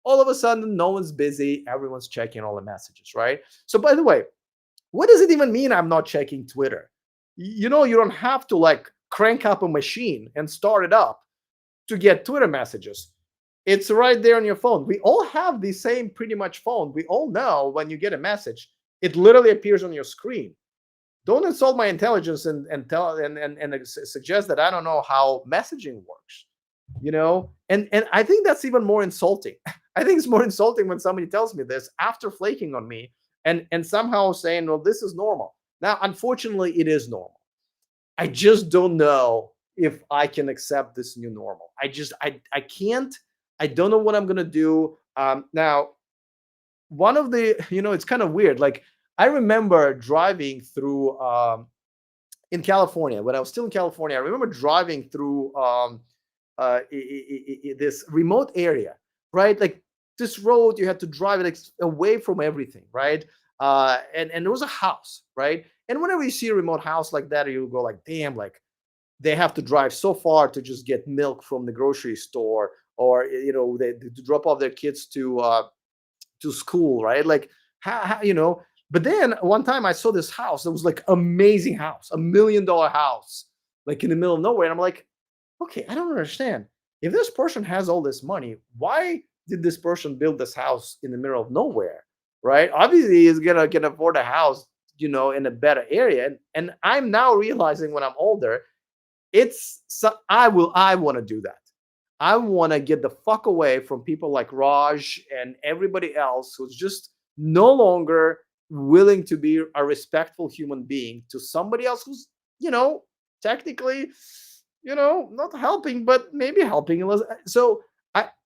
All of a sudden, no one's busy. Everyone's checking all the messages, right? So, by the way, what does it even mean I'm not checking Twitter? You don't have to like crank up a machine and start it up to get Twitter messages. It's right there on your phone. We all have the same pretty much phone. We all know when you get a message, it literally appears on your screen. Don't insult my intelligence and suggest that I don't know how messaging works. And I think that's even more insulting. I think it's more insulting when somebody tells me this after flaking on me and somehow saying, well, this is normal. Now, unfortunately, it is normal. I just don't know if I can accept this new normal. I can't. I don't know what I'm gonna do. Now, one of the, it's kind of weird. Like, I remember driving through in California when I was still in California. I remember driving through this remote area, right? Like, this road, you had to drive it away from everything, right? And there was a house, right? And whenever you see a remote house like that, you go like, damn, like, they have to drive so far to just get milk from the grocery store, or they to drop off their kids to school, right? Like, But then one time I saw this house that was like amazing house, $1 million house, like in the middle of nowhere, and I'm like, okay, I don't understand. If this person has all this money, why did this person build this house in the middle of nowhere, right? Obviously, he's gonna can afford a house, in a better area. And I'm now realizing when I'm older, I want to do that. I want to get the fuck away from people like Raj and everybody else who's just no longer willing to be a respectful human being to somebody else who's, technically, not helping, but maybe helping. So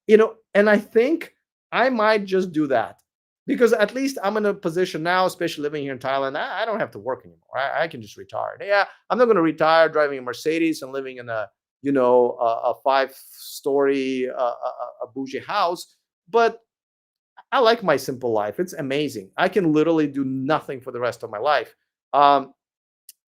and I think I might just do that, because at least I'm in a position now, especially living here in Thailand. I don't have to work anymore. I can just retire. Yeah, I'm not going to retire driving a Mercedes and living in a 5-story a bougie house, but I like my simple life. It's amazing. I can literally do nothing for the rest of my life. And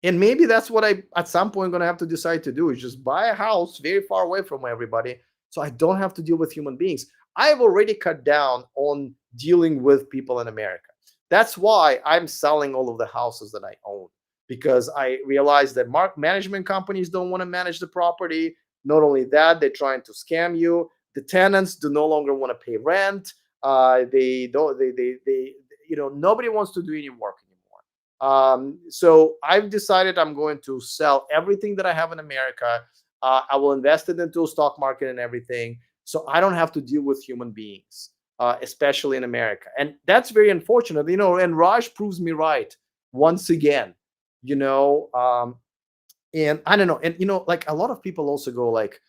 maybe that's what I at some point going to have to decide to do, is just buy a house very far away from everybody, so I don't have to deal with human beings. I have already cut down on dealing with people in America. That's why I'm selling all of the houses that I own, because I realize that management companies don't want to manage the property. Not only that, they're trying to scam you. The tenants do no longer want to pay rent. They don't. Nobody wants to do any work anymore. So I've decided I'm going to sell everything that I have in America. I will invest it into a stock market and everything, so I don't have to deal with human beings, especially in America. And that's very unfortunate, and Raj proves me right once again, and I don't know. And, like, a lot of people also go like,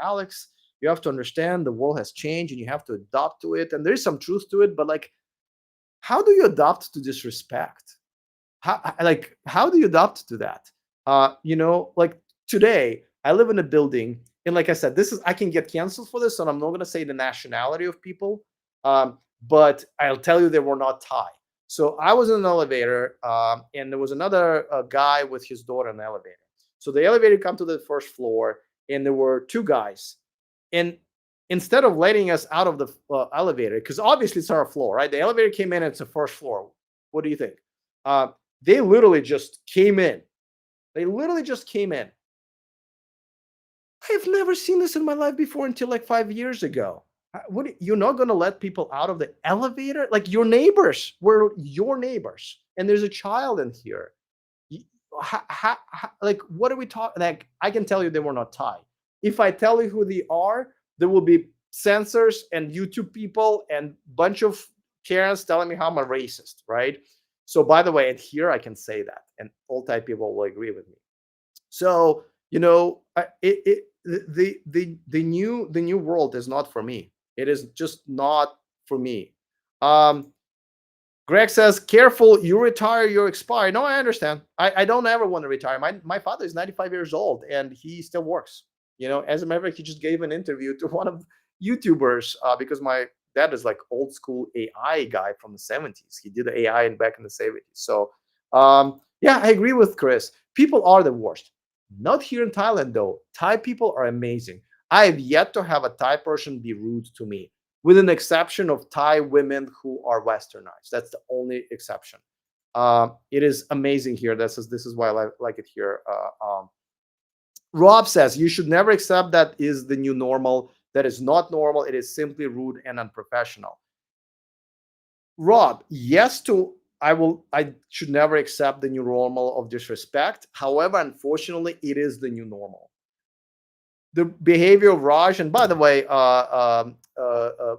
Alex, you have to understand the world has changed and you have to adapt to it. And there's some truth to it, but like, how do you adapt to disrespect? How do you adapt to that? Like today, I live in a building, and like I said, this is I can get canceled for this, and I'm not going to say the nationality of people, but I'll tell you they were not Thai. So I was in an elevator, and there was another guy with his daughter in the elevator. So the elevator come to the first floor, and there were two guys, and instead of letting us out of the elevator, because obviously it's our floor, right? The elevator came in, it's the first floor. What do you think? Uh, they literally just came in. They literally just came in. I've never seen this in my life before until like 5 years ago. What, you're not going to let people out of the elevator? Like your neighbors were your neighbors, and there's a child in here. Like, what are we talking? Like, I can tell you they were not Thai. If I tell you who they are, there will be censors and YouTube people and bunch of Karens telling me how I'm a racist, right? So, by the way, and here I can say that, and all Thai people will agree with me. So, the new world is not for me. It is just not for me. Um, Greg says, careful, you retire, you expire. No, I understand. I don't ever want to retire. My father is 95 years old and he still works. As a matter of fact, he just gave an interview to one of YouTubers because my dad is like old school AI guy from the 70s. He did AI back in the 70s. So, yeah, I agree with Chris. People are the worst. Not here in Thailand, though. Thai people are amazing. I have yet to have a Thai person be rude to me, with an exception of Thai women who are westernized. That's the only exception. It is amazing here. This is why I like it here. Rob says you should never accept that is the new normal. That is not normal. It is simply rude and unprofessional. Rob, yes to I should never accept the new normal of disrespect. However, unfortunately, it is the new normal. The behavior of Raj, and by the way,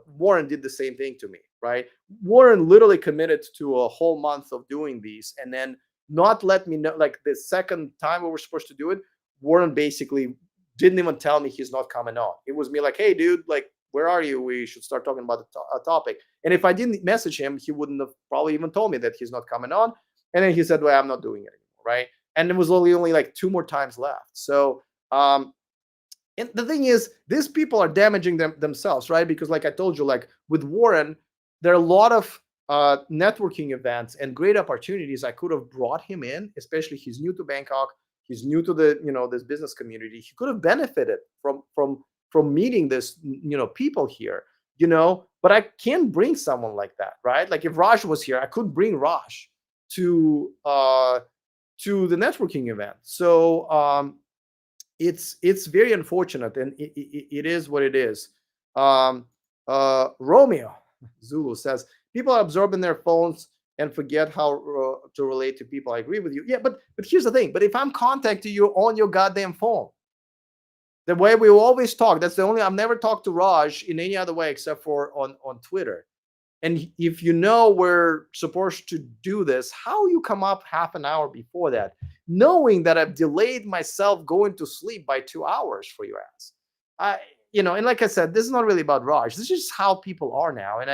Warren did the same thing to me, right? Warren literally committed to a whole month of doing these, and then not let me know. Like the second time we were supposed to do it, Warren basically didn't even tell me he's not coming on. It was me like, hey, dude, like, where are you? We should start talking about a topic. And if I didn't message him, he wouldn't have probably even told me that he's not coming on. And then he said, well, I'm not doing it anymore, right? And it was only like two more times left. So, and the thing is, these people are damaging themselves, right? Because like I told you, like with Warren, there are a lot of networking events and great opportunities. I could have brought him in, especially he's new to Bangkok. He's new to the this business community. He could have benefited from meeting this people here, but I can't bring someone like that, right? Like if Raj was here, I could bring Raj to the networking event. So it's very unfortunate, and it is what it is. Romeo Zulu says people are absorbing their phones and forget how to relate to people. I agree with you. Yeah, but here's the thing. But if I'm contacting you on your goddamn phone, the way we always talk, that's the only. I've never talked to Raj in any other way except for on Twitter. And if we're supposed to do this, how you come up half an hour before that, knowing that I've delayed myself going to sleep by 2 hours for your ass? And like I said, this is not really about Raj. This is just how people are now. And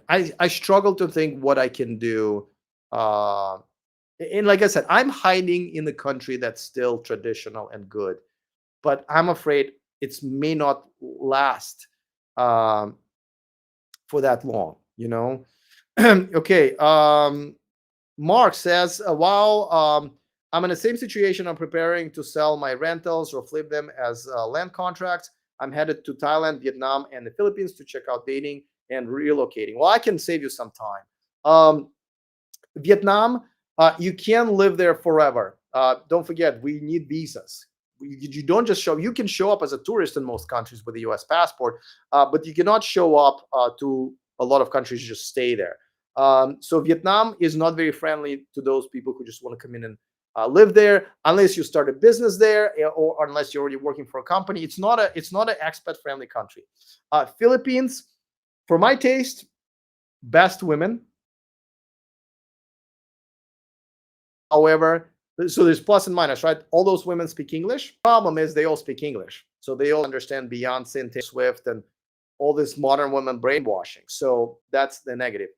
I struggle to think what I can do. And like I said, I'm hiding in the country that's still traditional and good, but I'm afraid it may not last for that long. Okay. Mark says, while I'm in the same situation, I'm preparing to sell my rentals or flip them as land contracts. I'm headed to Thailand, Vietnam, and the Philippines to check out dating and relocating. Well, I can save you some time. Vietnam, you can live there forever. Don't forget, we need visas. You don't just show. You can show up as a tourist in most countries with a U.S. passport, but you cannot show up to a lot of countries. Just stay there. So Vietnam is not very friendly to those people who just want to come in and live there, unless you start a business there or unless you're already working for a company. It's not an expat friendly country. Philippines, for my taste, best women. However, so there's plus and minus, right? All those women speak English. Problem is they all speak English, so they all understand Beyonce and Taylor Swift and all this modern women brainwashing. So that's the negative.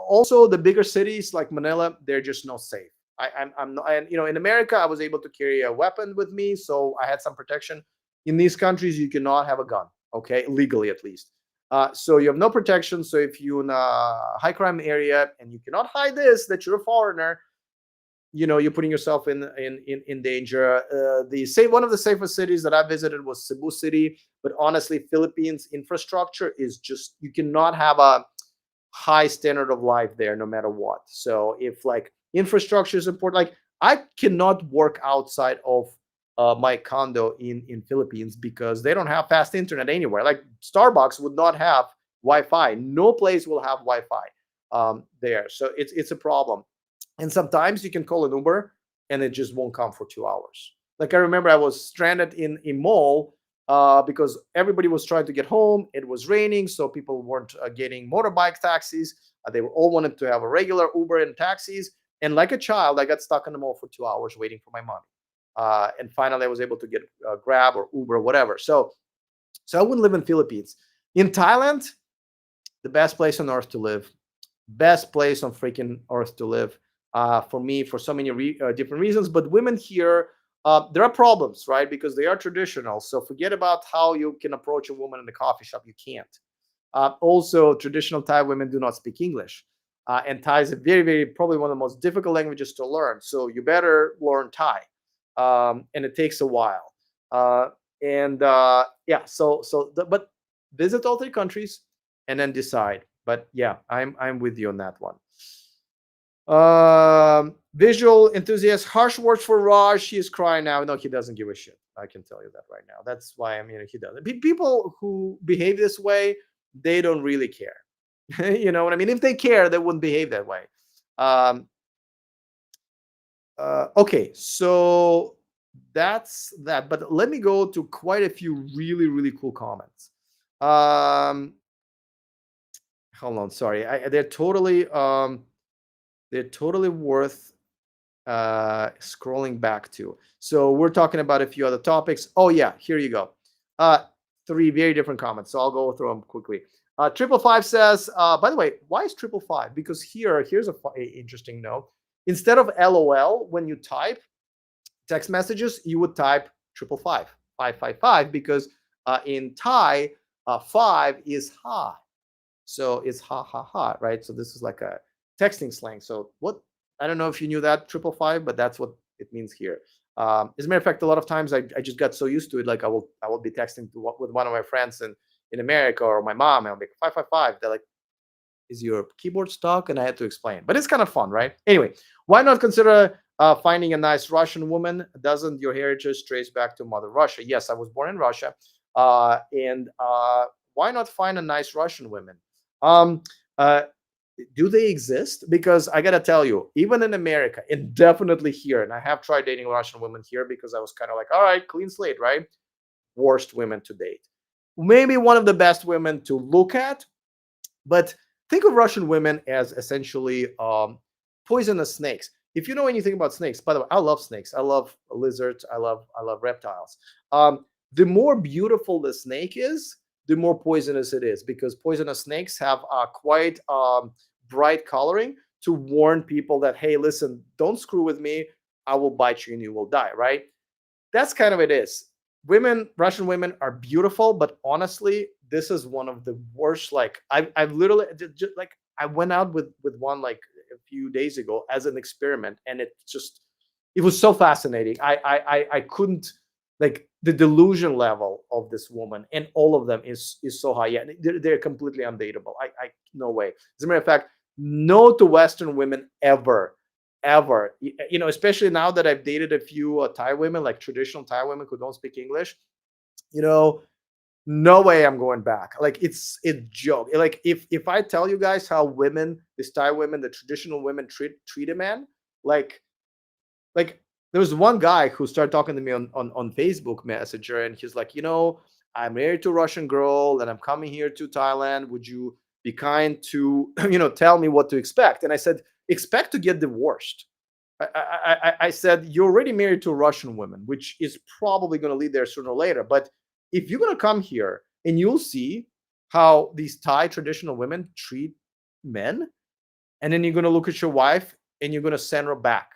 Also the bigger cities like Manila, they're just not safe. I'm not, and in America, I was able to carry a weapon with me, so I had some protection. In these countries, you cannot have a gun, okay, legally at least. So you have no protection. So if you're in a high crime area and you cannot hide this that you're a foreigner, you're putting yourself in danger. One of the safest cities that I visited was Cebu City, but honestly, Philippines infrastructure is just, you cannot have a high standard of life there no matter what. So if like infrastructure is important, like I cannot work outside of my condo in Philippines because they don't have fast internet anywhere. Like Starbucks would not have Wi-Fi. No place will have Wi-Fi there. So it's a problem. And sometimes you can call an Uber and it just won't come for 2 hours. Like I remember I was stranded in a mall because everybody was trying to get home. It was raining, so people weren't getting motorbike taxis. They were all wanted to have a regular Uber and taxis. And like a child, I got stuck in the mall for 2 hours waiting for my money. And finally, I was able to get Grab or Uber or whatever. So I wouldn't live in Philippines. In Thailand, the best place on earth to live. Best place on freaking earth to live. For me, for so many different reasons. But women here, there are problems, right? Because they are traditional. So forget about how you can approach a woman in the coffee shop. You can't. Also, traditional Thai women do not speak English. And Thai is a very, very, probably one of the most difficult languages to learn. So you better learn Thai. And it takes a while. Yeah, but visit all three countries and then decide. But yeah, I'm with you on that one. Visual enthusiast, harsh words for Raj. He is crying now. No, he doesn't give a shit. I can tell you that right now. That's why he doesn't. People who behave this way, they don't really care. You know what I mean? If they care, they wouldn't behave that way. Okay, so that's that. But let me go to quite a few really, really cool comments. Hold on, sorry. They're totally worth scrolling back to. So we're talking about a few other topics. Oh yeah, here you go. Three very different comments. So I'll go through them quickly. 555 says, by the way, why is 555? Because here's a interesting note. Instead of LOL, when you type text messages, you would type 555, 555, because in Thai, 5 is ha. So it's ha ha ha, right? So this is like a texting slang. So what? I don't know if you knew that 555, but that's what it means here. As a matter of fact, a lot of times I just got so used to it. Like I will be texting with one of my friends in America or my mom, and I'll be like 555. They're like, "Is your keyboard stuck?" And I had to explain. But it's kind of fun, right? Anyway, why not consider finding a nice Russian woman? Doesn't your heritage trace back to Mother Russia? Yes, I was born in Russia, and why not find a nice Russian woman? Do they exist? Because I gotta tell you, even in America, and definitely here, and I have tried dating Russian women here because I was kind of like, all right, clean slate, right? Worst women to date. Maybe one of the best women to look at, but think of Russian women as essentially poisonous snakes. If you know anything about snakes, by the way, I love snakes. I love lizards. I love reptiles. The more beautiful the snake is, the more poisonous it is, because poisonous snakes have quite bright coloring to warn people that, hey, listen, don't screw with me. I will bite you and you will die, right? That's kind of it is. Russian women are beautiful, but honestly, this is one of the worst. Like I've literally just, like I went out with one like a few days ago as an experiment, and it was so fascinating. I couldn't, like, the delusion level of this woman and all of them is so high. Yeah, they're completely undateable. I no way. As a matter of fact, no to Western women ever. Especially now that I've dated a few Thai women, like traditional Thai women who don't speak English, no way I'm going back. Like it's joke. Like if I tell you guys how these Thai women, the traditional women treat a man, like there was one guy who started talking to me on Facebook Messenger, and he's like, I'm married to a Russian girl and I'm coming here to Thailand. Would you be kind to, tell me what to expect? And I said, expect to get divorced. I said, you're already married to a Russian woman, which is probably going to lead there sooner or later. But if you're going to come here and you'll see how these Thai traditional women treat men, and then you're going to look at your wife and you're going to send her back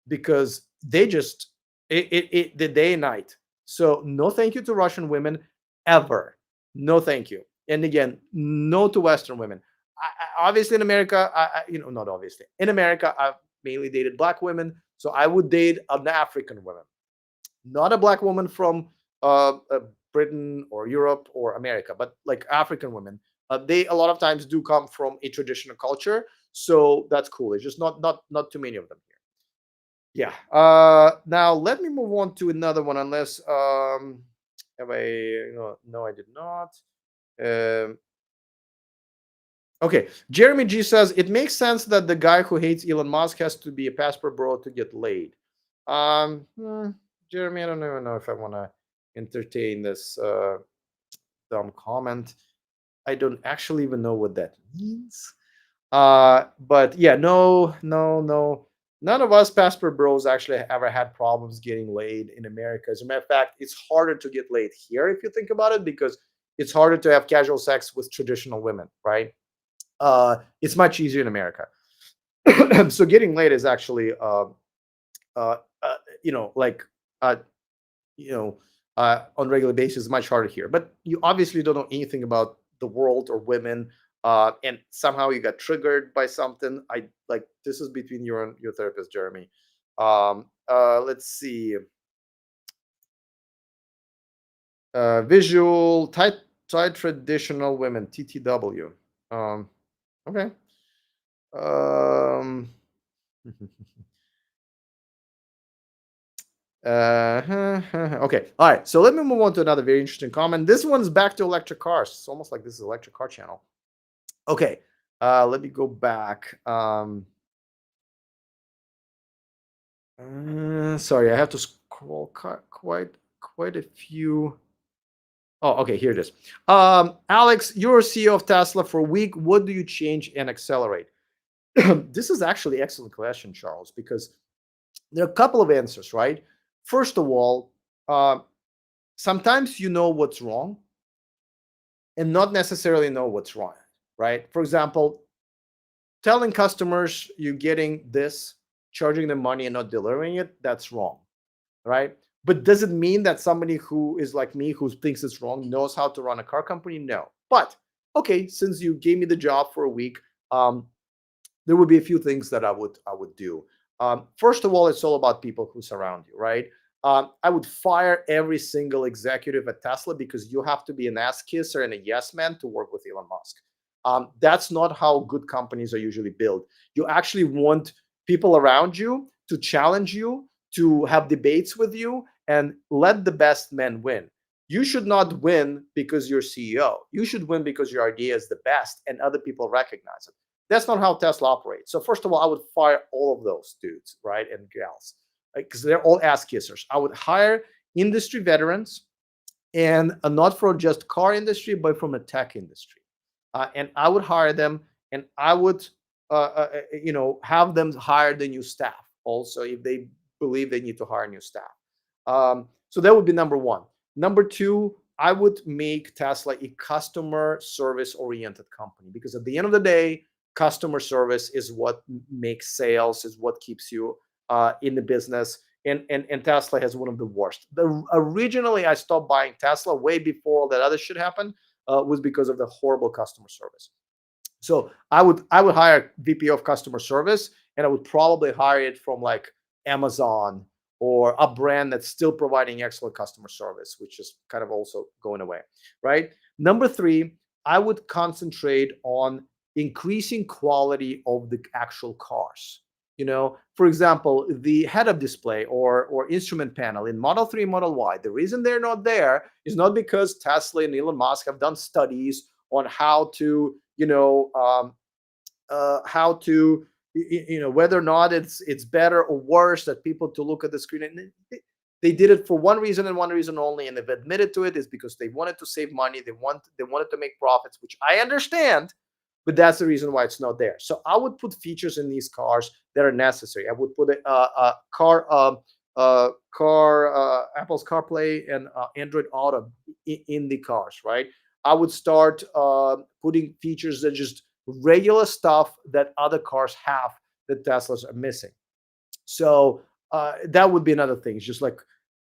because they just the day and night. So no thank you to Russian women ever. No thank you. And again, no to Western women. Obviously in America, not obviously in America, I've mainly dated black women, so I would date an African woman, not a black woman from Britain or Europe or America, but like African women. They a lot of times do come from a traditional culture, so that's cool. It's just not too many of them here. Yeah. Now let me move on to another one. Unless have I? No, I did not. Um, okay. Jeremy G says it makes sense that the guy who hates Elon Musk has to be a passport bro to get laid. Um, hmm, Jeremy, I don't even know if I want to entertain this dumb comment. I don't actually even know what that means. But yeah, no, no, no. None of us passport bros actually ever had problems getting laid in America. As a matter of fact, it's harder to get laid here if you think about it, because it's harder to have casual sex with traditional women, right? It's much easier in America. So getting laid is actually, uh, uh, you know, like, uh, on a regular basis, much harder here. But you obviously don't know anything about the world or women, and somehow you got triggered by something. I like this is between you and your therapist, Jeremy. Let's see. Visual Thai traditional women TTW. Okay. Um, okay. All right. So let me move on to another very interesting comment. This one's back to electric cars. It's almost like this is electric car channel. Okay. Let me go back. Sorry, I have to scroll quite a few. Oh, okay, here it is. Alex, you're CEO of Tesla for a week. What do you change and accelerate? This is actually an excellent question, Charles, because there are a couple of answers, right? First of all, sometimes you know what's wrong and not necessarily know what's wrong, right? For example, telling customers you're getting this, charging them money and not delivering it, that's wrong, right? But does it mean that somebody who is like me, who thinks it's wrong, knows how to run a car company? No. But okay, since you gave me the job for a week, there would be a few things that I would do. First of all, it's all about people who surround you, right? I would fire every single executive at Tesla, because you have to be an ass kisser and a yes man to work with Elon Musk. That's not how good companies are usually built. You actually want people around you to challenge you, to have debates with you, and let the best men win. You should not win because you're CEO. You should win because your idea is the best and other people recognize it. That's not how Tesla operates. So first of all, I would fire all of those dudes, right, and gals, because they're all ass kissers. I would hire industry veterans, and not for just car industry, but from a tech industry. And I would hire them, and I would, have them hire the new staff also if they believe they need to hire new staff. So that would be number one. Number two, I would make Tesla a customer service oriented company, because at the end of the day, customer service is what makes sales, is what keeps you in the business. And Tesla has one of the worst. Originally, I stopped buying Tesla way before all that other shit happened, was because of the horrible customer service. So I would hire VP of customer service, and I would probably hire it from like Amazon or a brand that's still providing excellent customer service, which is kind of also going away, right? Number three, I would concentrate on increasing quality of the actual cars. For example, the head-up display or instrument panel in Model 3, Model Y, the reason they're not there is not because Tesla and Elon Musk have done studies on how to, whether or not it's better or worse that people to look at the screen. And they did it for one reason and one reason only, and they've admitted to it, is because they wanted to save money. They wanted to make profits, which I understand, but that's the reason why it's not there. So I would put features in these cars that are necessary. I would put a car Apple's CarPlay and Android Auto in the cars, right? I would start putting features that just regular stuff that other cars have that Teslas are missing. So that would be another thing. It's just like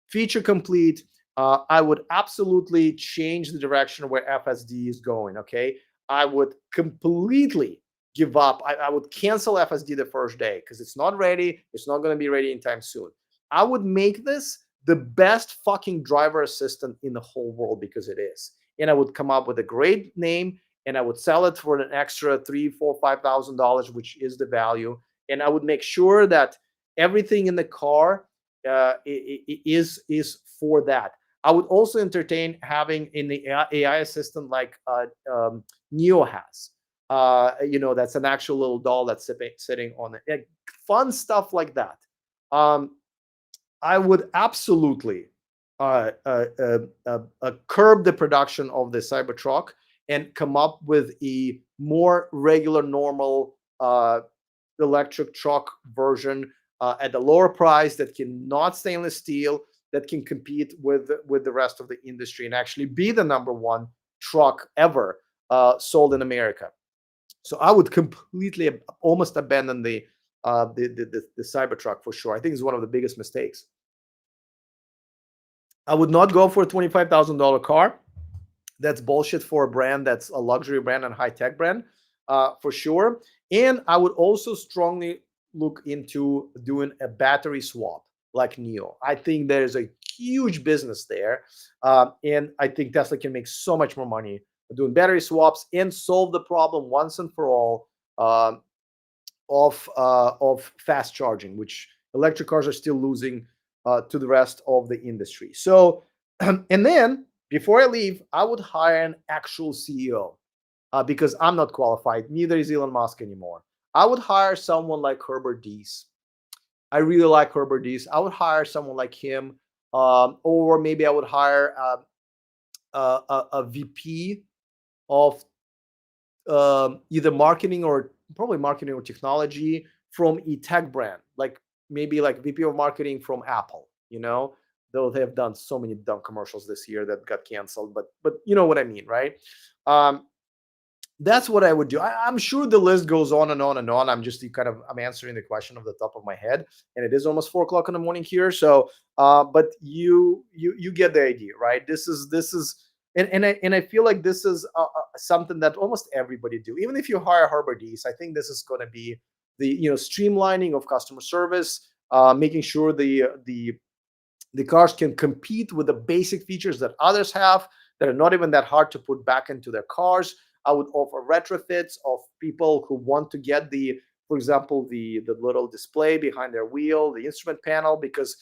feature complete. I would absolutely change the direction where FSD is going. Okay, I would completely give up. I would cancel FSD the first day because it's not ready. It's not going to be ready anytime soon. I would make this the best fucking driver assistant in the whole world because it is. And I would come up with a great name and I would sell it for an extra three, four, $5,000, which is the value. And I would make sure that everything in the car is for that. I would also entertain having in the AI assistant like Neo has. That's an actual little doll that's sitting on it. Fun stuff like that. I would absolutely curb the production of the Cybertruck and come up with a more regular, normal electric truck version at a lower price that can not stainless steel, that can compete with the rest of the industry and actually be the number one truck ever sold in America. So I would completely almost abandon the Cybertruck for sure. I think it's one of the biggest mistakes. I would not go for a $25,000 car. That's bullshit for a brand that's a luxury brand and high tech brand, for sure. And I would also strongly look into doing a battery swap like Neo. I think there's a huge business there, and I think Tesla can make so much more money doing battery swaps and solve the problem once and for all of fast charging, which electric cars are still losing to the rest of the industry. So, and then before I leave, I would hire an actual CEO because I'm not qualified. Neither is Elon Musk anymore. I would hire someone like Herbert Diess. I really like Herbert Diess. I would hire someone like him, or maybe I would hire a VP of either marketing or probably marketing or technology from a tech brand, like maybe like VP of marketing from Apple. Though they have done so many dumb commercials this year that got canceled, but you know what I mean, right? That's what I would do. I'm sure the list goes on and on and on. I'm answering the question off the top of my head, and it is almost 4 o'clock in the morning here. So, but you get the idea, right? This is, and I feel like this is something that almost everybody do. Even if you hire Herbert Diess, I think this is going to be the streamlining of customer service, making sure the cars can compete with the basic features that others have that are not even that hard to put back into their cars. I would offer retrofits of people who want to get for example, the little display behind their wheel, the instrument panel, because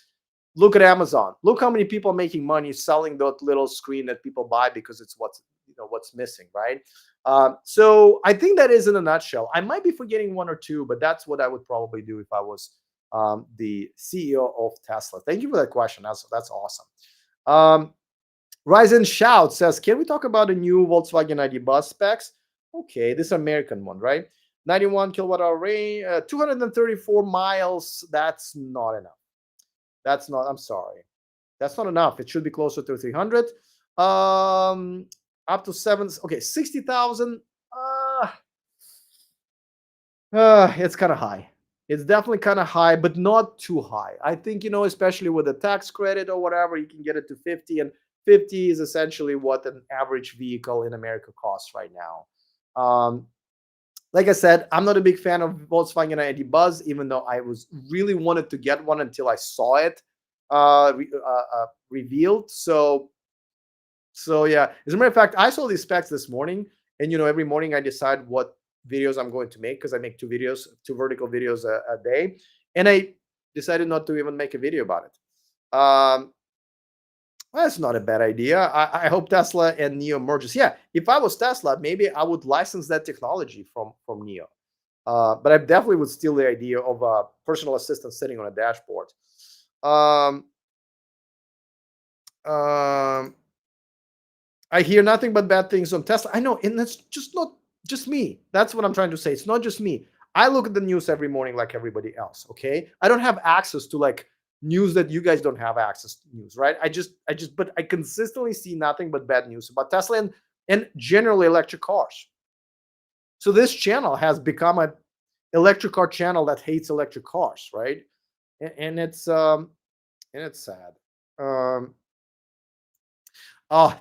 look at Amazon. Look how many people are making money selling that little screen that people buy because it's what's missing, right? So I think that is in a nutshell. I might be forgetting one or two, but that's what I would probably do if I was the CEO of Tesla. Thank you for that question. That's awesome. Rise and Shout says, can we talk about the new Volkswagen ID bus specs? Okay, this American one, right? 91 kilowatt hour range, 234 miles. That's not enough. I'm sorry. That's not enough. It should be closer to 300. Up to 60,000. It's kind of high. It's definitely kind of high, but not too high. I think, especially with the tax credit or whatever, you can get it to 50, and 50 is essentially what an average vehicle in America costs right now. Like I said, I'm not a big fan of Volkswagen ID Buzz, even though I really wanted to get one until I saw it revealed. So yeah. As a matter of fact, I saw these specs this morning, and every morning I decide what videos I'm going to make because I make two vertical videos a day, and I decided not to even make a video about it. That's not a bad idea. I hope Tesla and Neo merges. Yeah, if I was Tesla, maybe I would license that technology from Neo. But I definitely would steal the idea of a personal assistant sitting on a dashboard. I hear nothing but bad things on Tesla. I know, and that's just not just me. That's what I'm trying to say. It's not just me. I look at the news every morning like everybody else. Okay, I don't have access to like news that you guys don't have access to news, right? But I consistently see nothing but bad news about Tesla and generally electric cars. So this channel has become a electric car channel that hates electric cars, right? And it's sad. Um,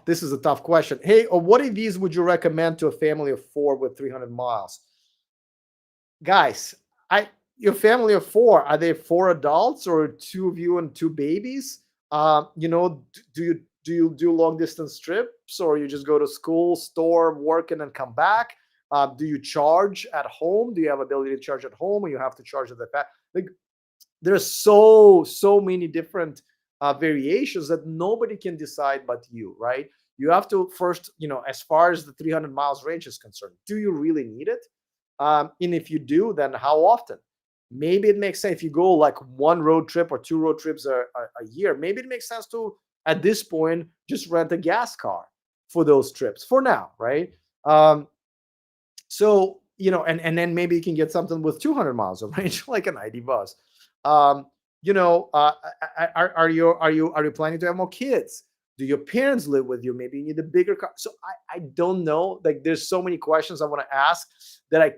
this is a tough question. Hey, what EVs would you recommend to a family of four with 300 miles? Guys, I your family of four, are they four adults or two of you and two babies? Do you do long distance trips, or you just go to school, store, work, and then come back? Do you charge at home? Do you have ability to charge at home, or you have to charge at the back? Like, there's so many different variations that nobody can decide but you, right? You have to first, as far as the 300 miles range is concerned, do you really need it? And if you do, then how often? Maybe it makes sense if you go like one road trip or two road trips a year. Maybe it makes sense to, at this point, just rent a gas car for those trips for now, right? And then maybe you can get something with 200 miles of range, like an ID bus. Um, are you planning to have more kids? Do your parents live with you? Maybe you need a bigger car. So I don't know. Like, there's so many questions I want to ask that I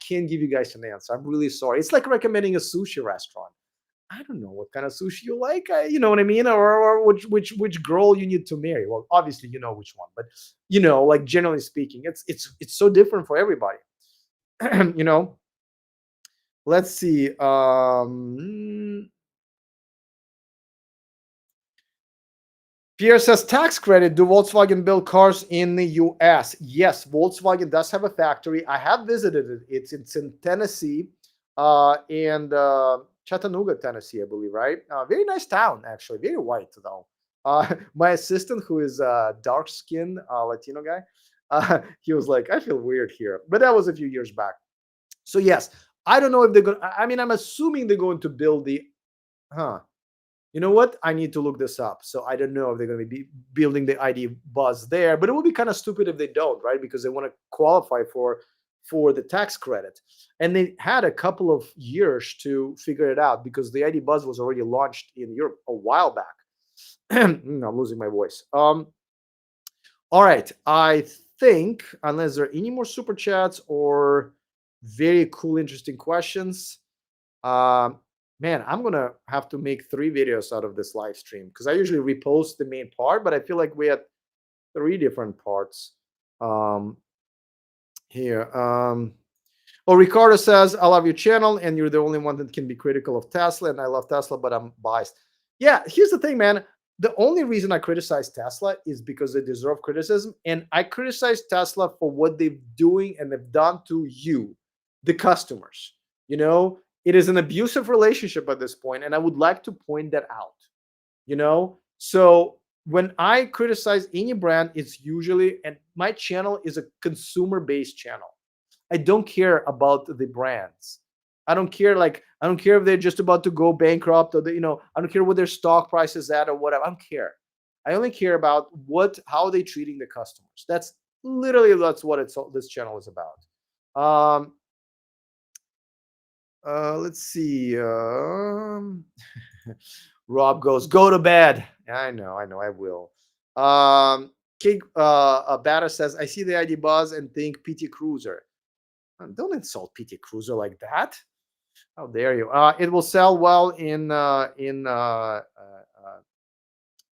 can't give you guys an answer. I'm really sorry. It's like recommending a sushi restaurant. I don't know what kind of sushi you like. You know what I mean, or which girl you need to marry. Well, obviously you know which one, but like generally speaking, it's so different for everybody. you know. Let's see. Pierre says tax credit. Do Volkswagen build cars in the US? Yes, Volkswagen does have a factory. I have visited it. It's in Tennessee, and Chattanooga, Tennessee, I believe. Right? Very nice town, actually. Very white though. My assistant, who is a dark skinned Latino guy, he was like, "I feel weird here," but that was a few years back. So yes, I don't know if they're going. I mean, I'm assuming they're going to build the. Huh. You know what? I need to look this up. So I don't know if they're going to be building the ID buzz there, but it would be kind of stupid if they don't, right? Because they want to qualify for the tax credit, and they had a couple of years to figure it out because the ID buzz was already launched in Europe a while back. I'm losing my voice. All right, I think unless there are any more super chats or very cool, interesting questions. Man, I'm gonna have to make 3 videos out of this live stream because I usually repost the main part, but I feel like we had 3 different parts here. Ricardo says, I love your channel, and you're the only one that can be critical of Tesla, and I love Tesla, but I'm biased. Yeah, here's the thing, man. The only reason I criticize Tesla is because they deserve criticism, and I criticize Tesla for what they're doing and they've done to you, the customers. It is an abusive relationship at this point, and I would like to point that out. So when I criticize any brand, it's usually, and my channel is a consumer-based channel. I don't care about the brands. I don't care if they're just about to go bankrupt, or I don't care what their stock price is at or whatever. I don't care. I only care about how they're treating the customers. That's what this channel is about. Let's see. Rob goes, go to bed. I know, I will. Kig Batter says, I see the ID buzz and think PT Cruiser. Don't insult PT Cruiser like that. How dare you? It will sell well in the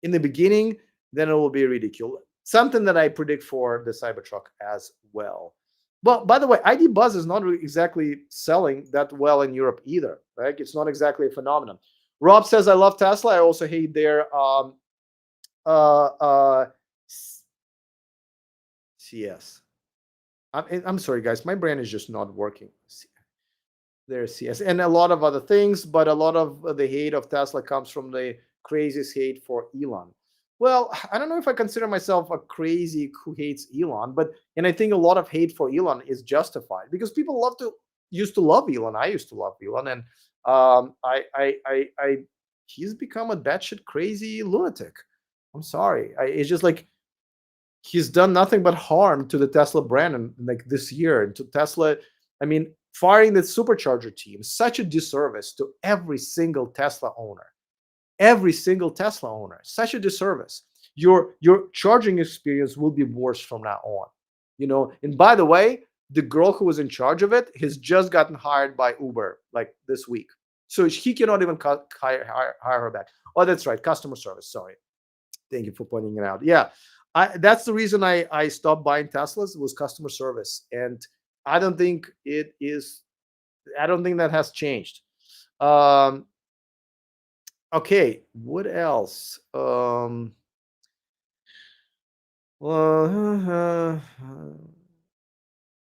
beginning, then it will be ridiculed. Something that I predict for the Cybertruck as well. But by the way, ID Buzz is not really exactly selling that well in Europe either, right? It's not exactly a phenomenon. Rob says, I love Tesla. I also hate their CS. I'm sorry, guys. My brain is just not working. There's CS and a lot of other things, but a lot of the hate of Tesla comes from the craziest hate for Elon. Well, I don't know if I consider myself a crazy who hates Elon, and I think a lot of hate for Elon is justified because people used to love Elon. I used to love Elon, and he's become a batshit crazy lunatic. I'm sorry. It's just like he's done nothing but harm to the Tesla brand, and like this year, and to Tesla. I mean, firing the supercharger team, such a disservice to every single Tesla owner. every single Tesla owner. Such a disservice. Your charging experience will be worse from now on. And by the way, the girl who was in charge of it has just gotten hired by Uber like this week. So he cannot even hire her back. Oh, that's right. Customer service. Sorry. Thank you for pointing it out. Yeah. That's the reason I stopped buying Teslas was customer service. And I don't think it is, I don't think that has changed. Um, okay. What else? Uh,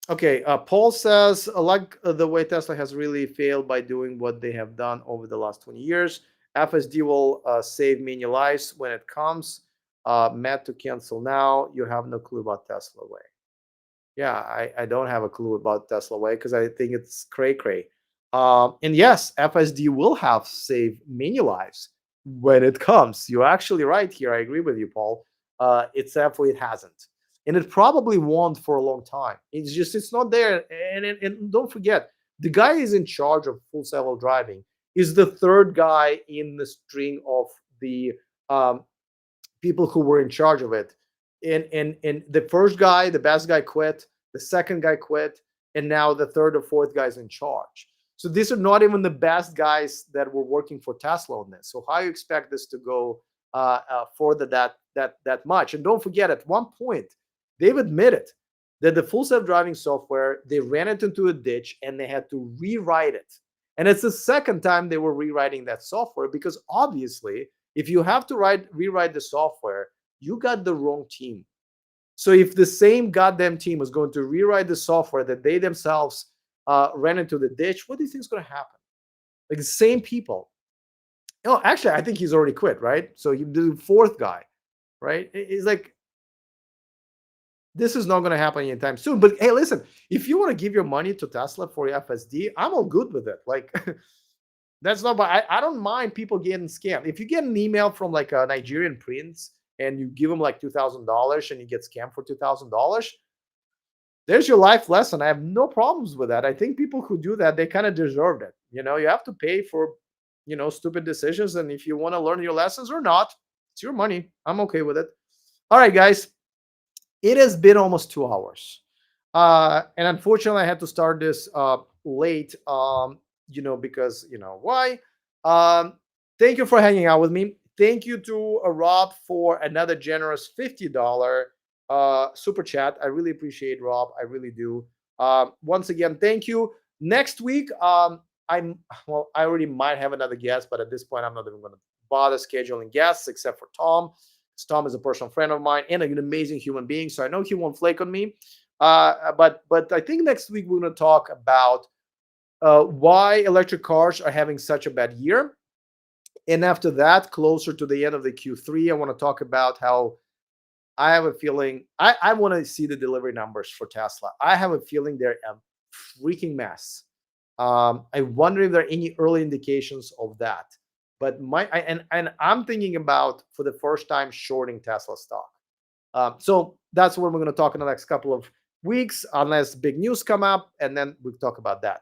Okay, Paul says, like the way Tesla has really failed by doing what they have done over the last 20 years, FSD will save many lives when it comes. Matt to cancel now. You have no clue about Tesla way. Yeah, I don't have a clue about Tesla way because I think it's cray cray. And yes, FSD will have saved many lives when it comes. You're actually right here. I agree with you, Paul. It's definitely it hasn't, and it probably won't for a long time. It's not there. And don't forget, the guy is in charge of full self driving. Is the third guy in the string of the um, people who were in charge of it. And the first guy, the best guy quit, the second guy quit, and now the third or fourth guy's in charge. So these are not even the best guys that were working for Tesla on this. So how you expect this to go further that much? And don't forget, at one point, they've admitted that the full self-driving software, they ran it into a ditch and they had to rewrite it. And it's the second time they were rewriting that software because obviously if you have to rewrite the software, you got the wrong team. So if the same goddamn team is going to rewrite the software that they themselves ran into the ditch, what do you think is going to happen? Like the same people. Oh, actually, I think he's already quit, right? So the fourth guy, right? It's like this is not going to happen anytime soon. But hey, listen, if you want to give your money to Tesla for FSD, I'm all good with it. Like that's not, but I don't mind people getting scammed. If you get an email from like a Nigerian prince and you give him like $2,000 and you get scammed for $2,000, there's your life lesson. I have no problems with that. I think people who do that, they kind of deserved it. You have to pay for, stupid decisions. And if you want to learn your lessons or not, it's your money. I'm okay with it. All right, guys. It has been almost 2 hours. And unfortunately, I had to start this late, because, why? Um, Thank you for hanging out with me. Thank you to Rob for another generous $50 super chat. I really appreciate Rob. I really do. Once again, thank you. Next week, I already might have another guest, but at this point, I'm not even going to bother scheduling guests except for Tom. Tom is a personal friend of mine and an amazing human being, so I know he won't flake on me. But I think next week we're going to talk about why electric cars are having such a bad year. And after that, closer to the end of the Q3, I want to talk about how I have a feeling I want to see the delivery numbers for Tesla. I have a feeling they're a freaking mess. I wonder if there are any early indications of that. But and I'm thinking about for the first time shorting Tesla stock. So that's what we're going to talk in the next couple of weeks, unless big news come up, and then we'll talk about that.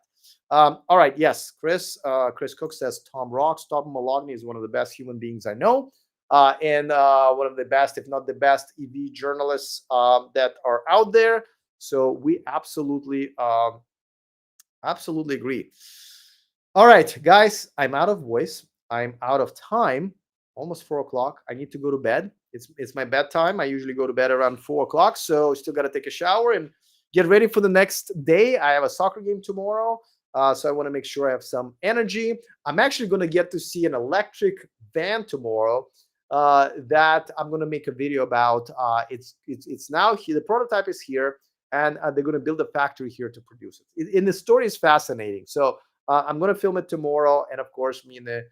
All right, yes, Chris Cook says Tom rocks. Tom Malogny is one of the best human beings I know, and one of the best, if not the best, EV journalists that are out there. So we absolutely agree. All right, guys, I'm out of voice. I'm out of time. Almost 4 o'clock. I need to go to bed. It's my bedtime. I usually go to bed around 4 o'clock. So still got to take a shower and get ready for the next day. I have a soccer game tomorrow. So I want to make sure I have some energy. I'm actually going to get to see an electric van tomorrow that I'm going to make a video about. It's now here. The prototype is here, and they're going to build a factory here to produce it. And the story is fascinating. So I'm going to film it tomorrow, and of course, me and the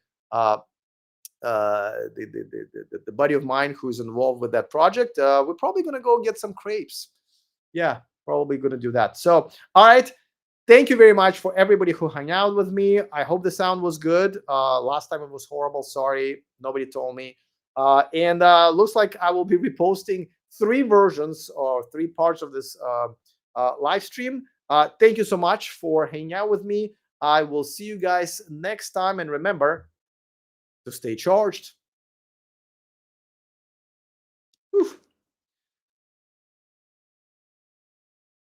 buddy of mine who's involved with that project, we're probably going to go get some crepes. Yeah, probably going to do that. So, all right. Thank you very much for everybody who hung out with me. I hope the sound was good. Last time it was horrible. Sorry, nobody told me. And looks like I will be reposting 3 versions or 3 parts of this live stream. Thank you so much for hanging out with me. I will see you guys next time. And remember, to stay charged. Whew.